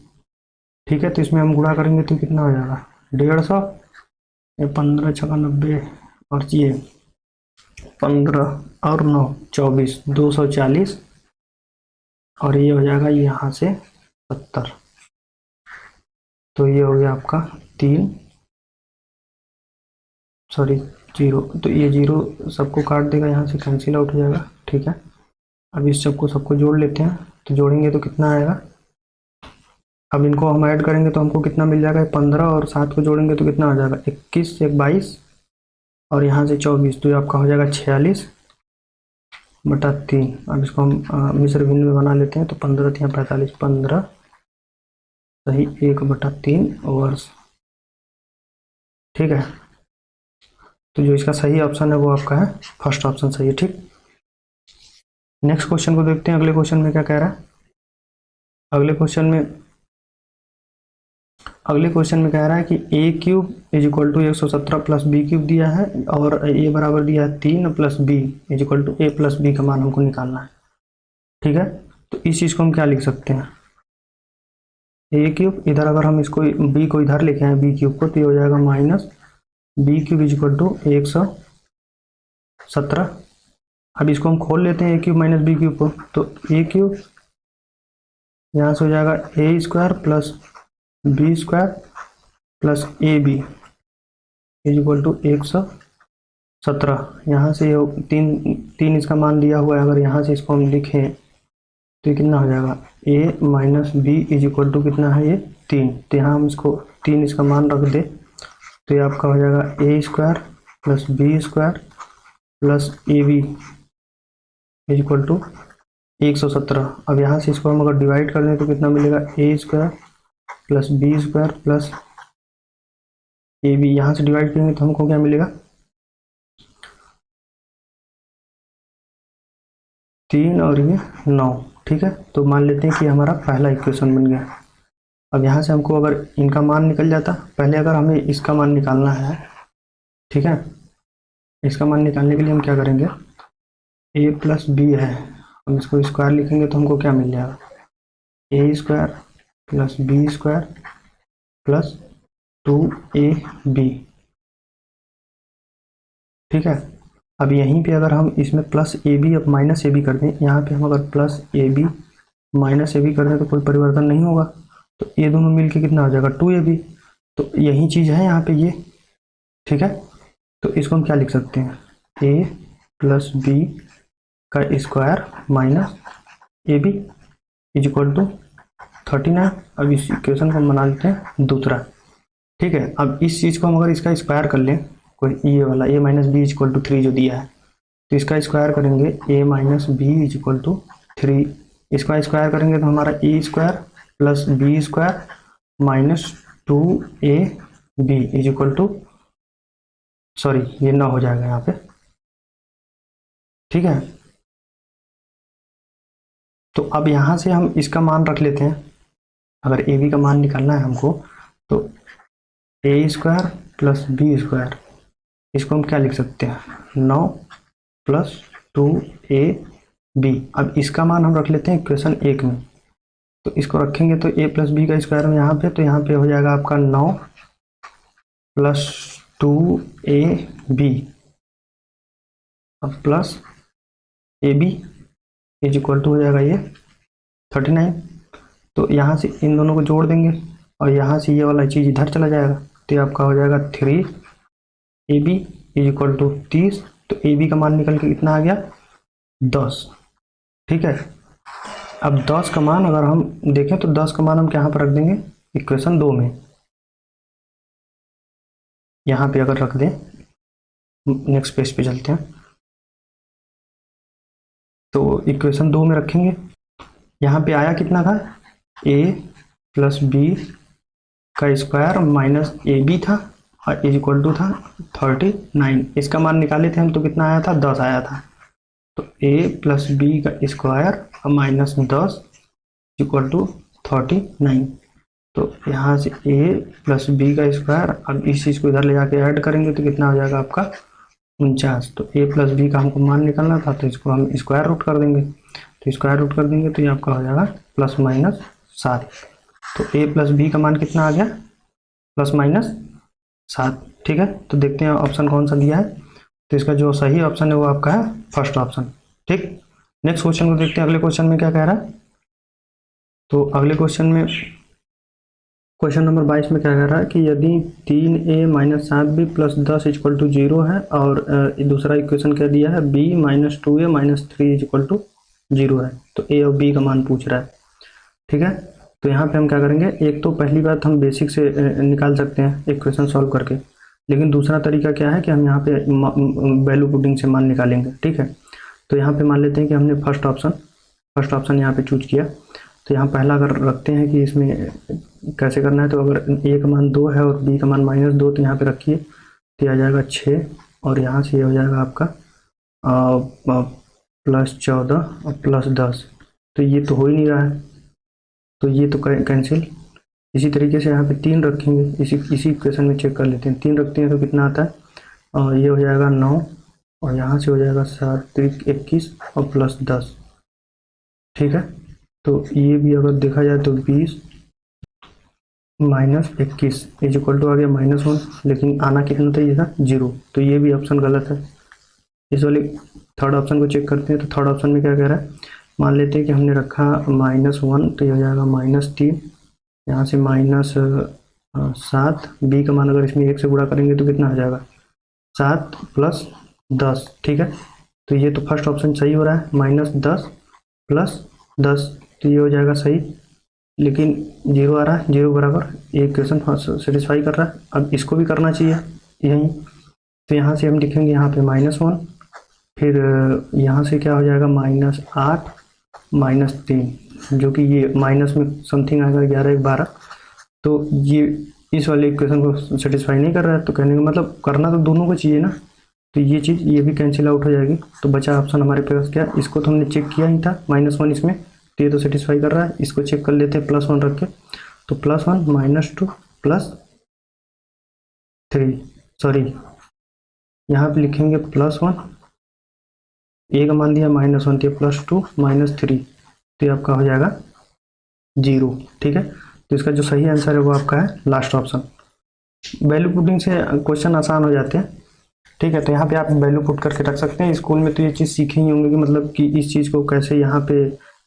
ठीक है। तो इसमें हम गुणा करेंगे तो कितना हो जाएगा, 150, ये 15 छक्का 90, और ये 15 और 9 24, 240, और ये हो जाएगा यहाँ से 70। तो ये हो गया आपका 3, सॉरी 0, तो ये 0 सबको काट देगा, यहाँ से कैंसिल आउट हो जाएगा, ठीक है। अब इस सबको जोड़ लेते हैं। तो जोड़ेंगे तो कितना आएगा, अब इनको हम ऐड करेंगे तो हमको कितना मिल जाएगा, 15 और 7 को जोड़ेंगे तो कितना आ जाएगा, 21, 1 22, और यहाँ से 24, तो ये आपका हो जाएगा 46/3। अब इसको हम मिश्र भिन्न में बना लेते हैं। तो 15 3 45, 15 सही 1/3 वर्ष, ठीक है। तो जो इसका सही ऑप्शन है वो आपका है फर्स्ट ऑप्शन सही है, ठीक। नेक्स्ट क्वेश्चन को देखते हैं। अगले क्वेश्चन में क्या कह रहा है। अगले क्वेश्चन में कह रहा है कि a³ = 117 + b³ दिया है, और a बराबर दिया है 3 + b = a + b का मान हमको निकालना है, ठीक है। तो इस चीज को हम क्या लिख सकते हैं, a³ इधर अगर हम इसको b को इधर लिखे हैं b³ को, तो ये हो जाएगा -b³ = 117। अब इसको हम खोल लेते हैं a³ - b³ को। तो a³ यहाँ से हो जाएगा a² + b² + ab = 117। यहाँ से तीन इसका मान दिया हुआ है। अगर यहाँ से इसको हम लिखें तो ये कितना हो जाएगा, a - b = कितना है, ये 3। तो यहाँ हम इसको 3 इसका मान रख दे तो ये आपका हो जाएगा a² + b² + ab = 117। अब यहाँ से इसको हम अगर डिवाइड कर दें तो कितना मिलेगा, a² + b² + ab। यहाँ से डिवाइड करेंगे तो हमको क्या मिलेगा, 3 और ये 9, ठीक है। तो मान लेते हैं कि हमारा पहला इक्वेशन बन गया। अब यहाँ से हमको अगर इनका मान निकल जाता, पहले अगर हमें इसका मान निकालना है, ठीक है। इसका मान निकालने के लिए हम क्या करेंगे, a + b है, हम इसको स्क्वायर लिखेंगे तो हमको क्या मिल जाएगा, a² + b² + 2ab, ठीक है। अब यहीं पे अगर हम इसमें +ab अब -ab कर दें, यहाँ पे हम अगर +ab -ab कर दें तो कोई परिवर्तन नहीं होगा, तो ये दोनों मिलके कितना हो जाएगा, 2ab। तो यही चीज़ है यहाँ पे ये, ठीक है। तो इसको हम क्या लिख सकते हैं, a + b का स्क्वायर -ab = 39। अब इस इक्वेशन को हम बना लेते हैं दूसरा, ठीक है। अब इस चीज़ को हम अगर इसका स्क्वायर कर लें, कोई ये वाला a - b = 3 जो दिया है, तो इसका स्क्वायर करेंगे a - b = 3। इसका स्क्वायर करेंगे तो हमारा a² + b² - 2ab is equal to, sorry ये 9 हो जाएगा यहाँ पे, ठीक है। तो अब यहाँ से हम इसका मान रख लेते हैं, अगर ए बी का मान निकालना है हमको, तो ए स्क्वायर प्लस बी स्क्वायर, इसको हम क्या लिख सकते हैं, 9 प्लस 2ab। अब इसका मान हम रख लेते हैं इक्वेशन 1 में, तो इसको रखेंगे तो a प्लस बी का स्क्वायर में यहाँ पे, तो यहाँ पे हो जाएगा आपका 9 प्लस 2ab अब plus ab is equal to हो जाएगा ये 39। तो यहाँ से इन दोनों को जोड़ देंगे और यहाँ से ये वाला चीज़ इधर चला जाएगा, तो ये आपका हो जाएगा 3ab इज इक्वल टू 30। तो ab का मान निकल के कितना आ गया, 10, ठीक है। अब 10 का मान अगर हम देखें तो 10 का मान हम यहाँ पर रख देंगे इक्वेशन 2 में, यहाँ पे अगर रख दें, नेक्स्ट पेज पे चलते हैं, तो इक्वेशन 2 में रखेंगे, यहाँ पे आया कितना था, a प्लस बी का स्क्वायर माइनस ए बी था और इज इक्वल टू था 39। इसका मान निकाले थे हम तो कितना आया था, 10 आया था। तो a प्लस बी का स्क्वायर और माइनस 10 इक्वल टू 39। तो यहाँ से a प्लस बी का स्क्वायर, अब इस चीज़ को इधर ले जाके ऐड करेंगे तो कितना हो जाएगा आपका 49। तो a प्लस बी का हमको मान निकालना था, तो इसको हम स्क्वायर रूट कर देंगे, तो स्क्वायर रूट कर देंगे तो ये आपका हो जाएगा प्लस माइनस 7। तो a प्लस बी का मान कितना आ गया, प्लस माइनस 7, ठीक है। तो देखते हैं ऑप्शन कौन सा दिया है, तो इसका जो सही ऑप्शन है वो आपका है फर्स्ट ऑप्शन, ठीक। नेक्स्ट क्वेश्चन को देखते हैं, अगले क्वेश्चन में क्या कह रहा है। तो अगले क्वेश्चन में, क्वेश्चन नंबर 22 में क्या कह रहा है कि यदि 3a minus 7b plus 10 equal to 0 है, और दूसरा इक्वेशन क्या दिया है, b minus 2a minus 3 equal to 0 है, तो a और b का मान पूछ रहा है, ठीक है। तो यहाँ पे हम क्या करेंगे, एक तो पहली बात हम बेसिक से निकाल सकते हैं इक्वेशन सॉल्व करके, लेकिन दूसरा तरीका क्या है कि हम यहाँ पे वैल्यू पुटिंग से मान निकालेंगे, ठीक है। तो यहाँ पे मान लेते हैं कि हमने फर्स्ट ऑप्शन यहाँ पे चूज किया, तो यहाँ पहला अगर रखते हैं कि इसमें कैसे करना है, तो अगर a का मान 2 है और b का मान -2, तो यहाँ पे रखिए, तो आ जाएगा 6 और यहाँ से ये हो जाएगा आपका प्लस 14 और प्लस 10। तो ये तो हो ही नहीं रहा है, तो ये तो कैंसिल। इसी तरीके से यहाँ पे 3 रखेंगे, इसी इक्वेशन में चेक कर लेते हैं, 3 रखते हैं तो कितना आता है, और ये हो जाएगा 9 और यहाँ से हो जाएगा 7 21 और प्लस 10, ठीक है। तो ये भी अगर देखा जाए तो 20 माइनस 21 इज इक्वल टू आ गया -1, लेकिन आना कितना था, ये था 0, तो ये भी ऑप्शन गलत है। इस वाले थर्ड ऑप्शन को चेक करते हैं, तो थर्ड ऑप्शन में क्या कह रहा है, मान लेते हैं कि हमने रखा -1, तो ये हो जाएगा -3, यहाँ से -7, b का मान अगर इसमें 1 से गुणा करेंगे तो कितना हो जाएगा, 7 प्लस 10, ठीक है। तो ये तो फर्स्ट ऑप्शन सही हो रहा है, -10 प्लस 10, तो ये हो जाएगा सही, लेकिन 0 आ रहा है, 0 बराबर, ये इक्वेशन सेटिस्फाई कर रहा है। अब इसको भी करना चाहिए यहीं, तो यहाँ से हम लिखेंगे यहाँ पे -1, फिर यहाँ से क्या हो जाएगा -8 -3, जो कि ये माइनस में समथिंग आएगा 11 1 12, तो ये इस वाले इक्वेशन को सेटिस्फाई नहीं कर रहा है। तो कहने का मतलब करना तो दोनों को चाहिए ना, तो ये चीज़ ये भी कैंसिल आउट हो जाएगी। तो बचा ऑप्शन हमारे पास क्या, इसको तो हमने चेक किया ही था -1 इसमें, तो ये तो सेटिस्फाई कर रहा है। इसको चेक कर लेते हैं +1 रख के, तो +1 -2 +3, सॉरी यहाँ पे लिखेंगे +1, ए का मान दिया -1, तो +2 -3, तो ये आपका हो जाएगा 0, ठीक है। तो इसका जो सही आंसर है वो आपका है लास्ट ऑप्शन। वैल्यू पुटिंग से क्वेश्चन आसान हो जाते हैं, ठीक है। तो यहाँ पे आप वैल्यू पुट करके रख सकते हैं। स्कूल में तो ये चीज़ सीखे ही होंगे कि मतलब कि इस चीज़ को कैसे यहाँ पे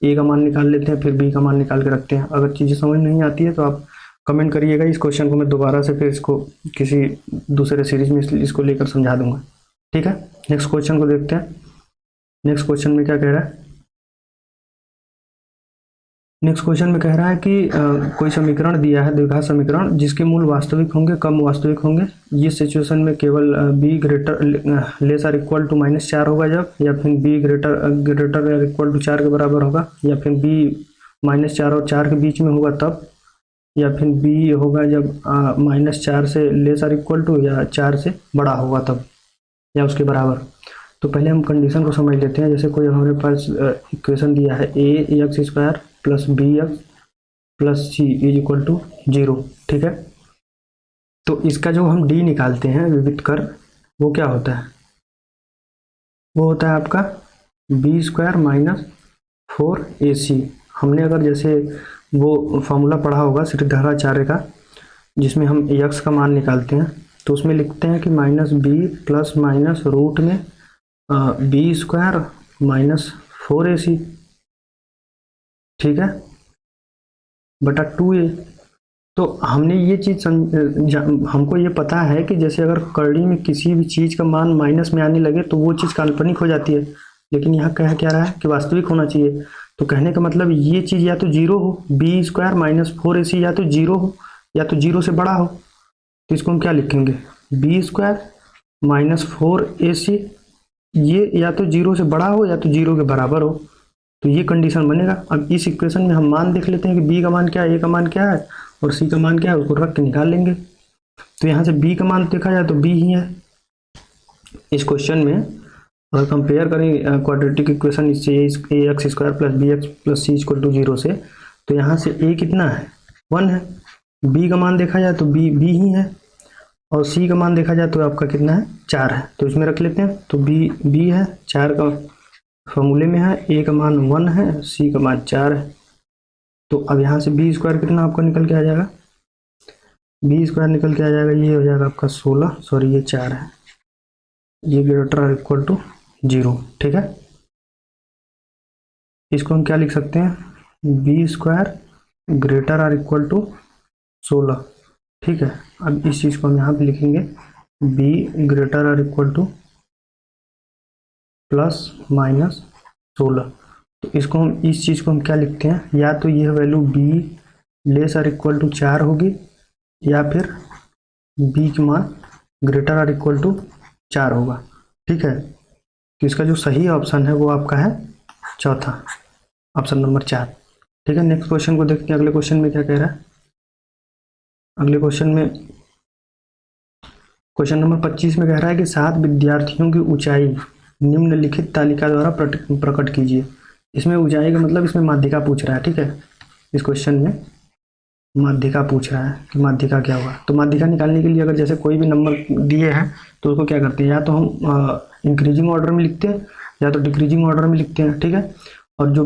ए का मान निकाल लेते हैं, फिर बी का मान निकाल के रखते हैं। अगर चीज़ें समझ नहीं आती है तो आप कमेंट करिएगा, इस क्वेश्चन को मैं दोबारा से फिर इसको किसी दूसरे सीरीज में इसको लेकर समझा दूंगा, ठीक है। नेक्स्ट क्वेश्चन को देखते हैं। नेक्स्ट क्वेश्चन में क्या कह रहा है, नेक्स्ट क्वेश्चन में कह रहा है कि कोई समीकरण दिया है, द्विघात समीकरण, जिसके मूल वास्तविक होंगे, कम वास्तविक होंगे। ये सिचुएशन में केवल b greater less or equal to -4 होगा जब, या फिर b ग्रेटर या इक्वल टू 4 के बराबर होगा, या फिर b -4 और 4 के बीच में होगा तब, या फिर बी होगा जब -4 से लेस आर इक्वल टू, या 4 से बड़ा होगा तब, या उसके बराबर। तो पहले हम कंडीशन को समझ लेते हैं। जैसे कोई हमारे पास इक्वेशन दिया है ax² plus bx plus c is equal to 0, ठीक है। तो इसका जो हम d निकालते हैं विविध कर, वो क्या होता है? वो होता है आपका b² माइनस 4ac। हमने अगर जैसे वो फॉर्मूला पढ़ा होगा श्रीधराचार्य का, जिसमें हम x का मान निकालते हैं, तो उसमें लिखते हैं कि -b प्लस माइनस रूट में b² माइनस 4ac, ठीक है, बटा 2a। तो हमने ये चीज़ हमको ये पता है कि जैसे अगर करड़ी में किसी भी चीज़ का मान माइनस में आने लगे तो वो चीज़ काल्पनिक हो जाती है, लेकिन यहाँ कह क्या रहा है कि वास्तविक होना चाहिए। तो कहने का मतलब ये चीज़ या तो 0 हो, b² माइनस 4ac या तो 0 हो या तो 0 से बड़ा हो। तो इसको हम क्या लिखेंगे? b² माइनस 4ac, ये या तो 0 से बड़ा हो या तो 0 के बराबर हो। तो ये कंडीशन बनेगा। अब इस इक्वेशन में हम मान देख लेते हैं कि b का मान क्या है, a का मान क्या है और c का मान क्या है, उसको रख के निकाल लेंगे। तो यहाँ से b का मान देखा जाए तो b ही है। इस क्वेश्चन में अगर कंपेयर करें क्वाड्रेटिक इक्वेशन इससे ax² plus bx plus c equal to 0 से, तो यहाँ से a कितना है? 1 है। b का मान देखा जाए तो b ही है, और c का मान देखा जाए तो आपका कितना है? 4 है। तो इसमें रख लेते हैं। तो b है, 4 का फॉर्मूले में है, a का मान 1 है, c का मान 4 है। तो अब यहाँ से b² कितना आपका निकल के आ जाएगा? b² निकल के आ जाएगा, ये हो जाएगा आपका 16, सॉरी ये 4 है, ये ग्रेटर आर इक्वल टू 0, ठीक है। इसको हम क्या लिख सकते हैं? b² greater or equal to 16, ठीक है। अब इस चीज़ को हम यहाँ पे लिखेंगे b greater or equal two plus minus 16। तो इसको हम इस चीज़ को हम क्या लिखते हैं? या तो यह value b less or equal to 4 होगी, या फिर b की मान ग्रेटर आर इक्वल टू 4 होगा, ठीक है। तो इसका जो सही ऑप्शन है वो आपका है चौथा, ऑप्शन नंबर 4, ठीक है। नेक्स्ट क्वेश्चन को देखते हैं। अगले क्वेश्चन में क्या कह रहा है? अगले क्वेश्चन में क्वेश्चन नंबर 25 में कह रहा है कि 7 विद्यार्थियों की ऊंचाई निम्नलिखित तालिका द्वारा प्रकट कीजिए। इसमें ऊंचाई का मतलब इसमें माध्यिका पूछ रहा है, ठीक है। इस क्वेश्चन में माध्यिका पूछ रहा है कि माध्यिका क्या होगा। तो माध्यिका निकालने के लिए अगर जैसे कोई भी नंबर दिए हैं तो उसको क्या करते हैं, या तो हम इंक्रीजिंग ऑर्डर में लिखते हैं या तो डिक्रीजिंग ऑर्डर में लिखते हैं, ठीक है। और जो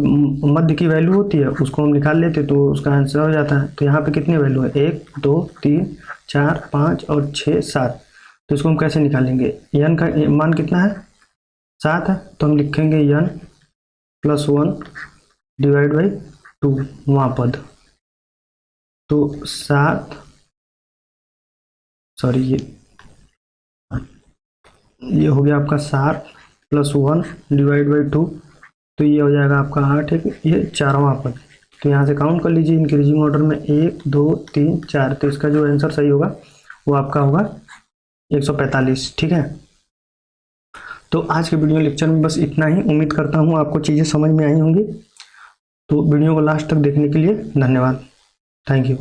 मध्य की वैल्यू होती है उसको हम निकाल लेते तो उसका आंसर हो जाता है। तो यहाँ पे कितने वैल्यू है? 1 2 3 4 5 और 6 7। तो इसको हम कैसे निकालेंगे? n का मान कितना है? 7 है। तो हम लिखेंगे n प्लस 1 डिवाइड बाई 2 वहाँ पद। तो 7, सॉरी ये हो गया आपका 7 प्लस 1 डिवाइड बाई 2, तो ये हो जाएगा आपका 8 है, ये 4वां पद। तो यहाँ से काउंट कर लीजिए इंक्रीजिंग ऑर्डर में 1 2 3 4। तो इसका जो आंसर सही होगा वो आपका होगा 145, ठीक है। तो आज के वीडियो लेक्चर में बस इतना ही। उम्मीद करता हूँ आपको चीज़ें समझ में आई होंगी। तो वीडियो को लास्ट तक देखने के लिए धन्यवाद। Thank you.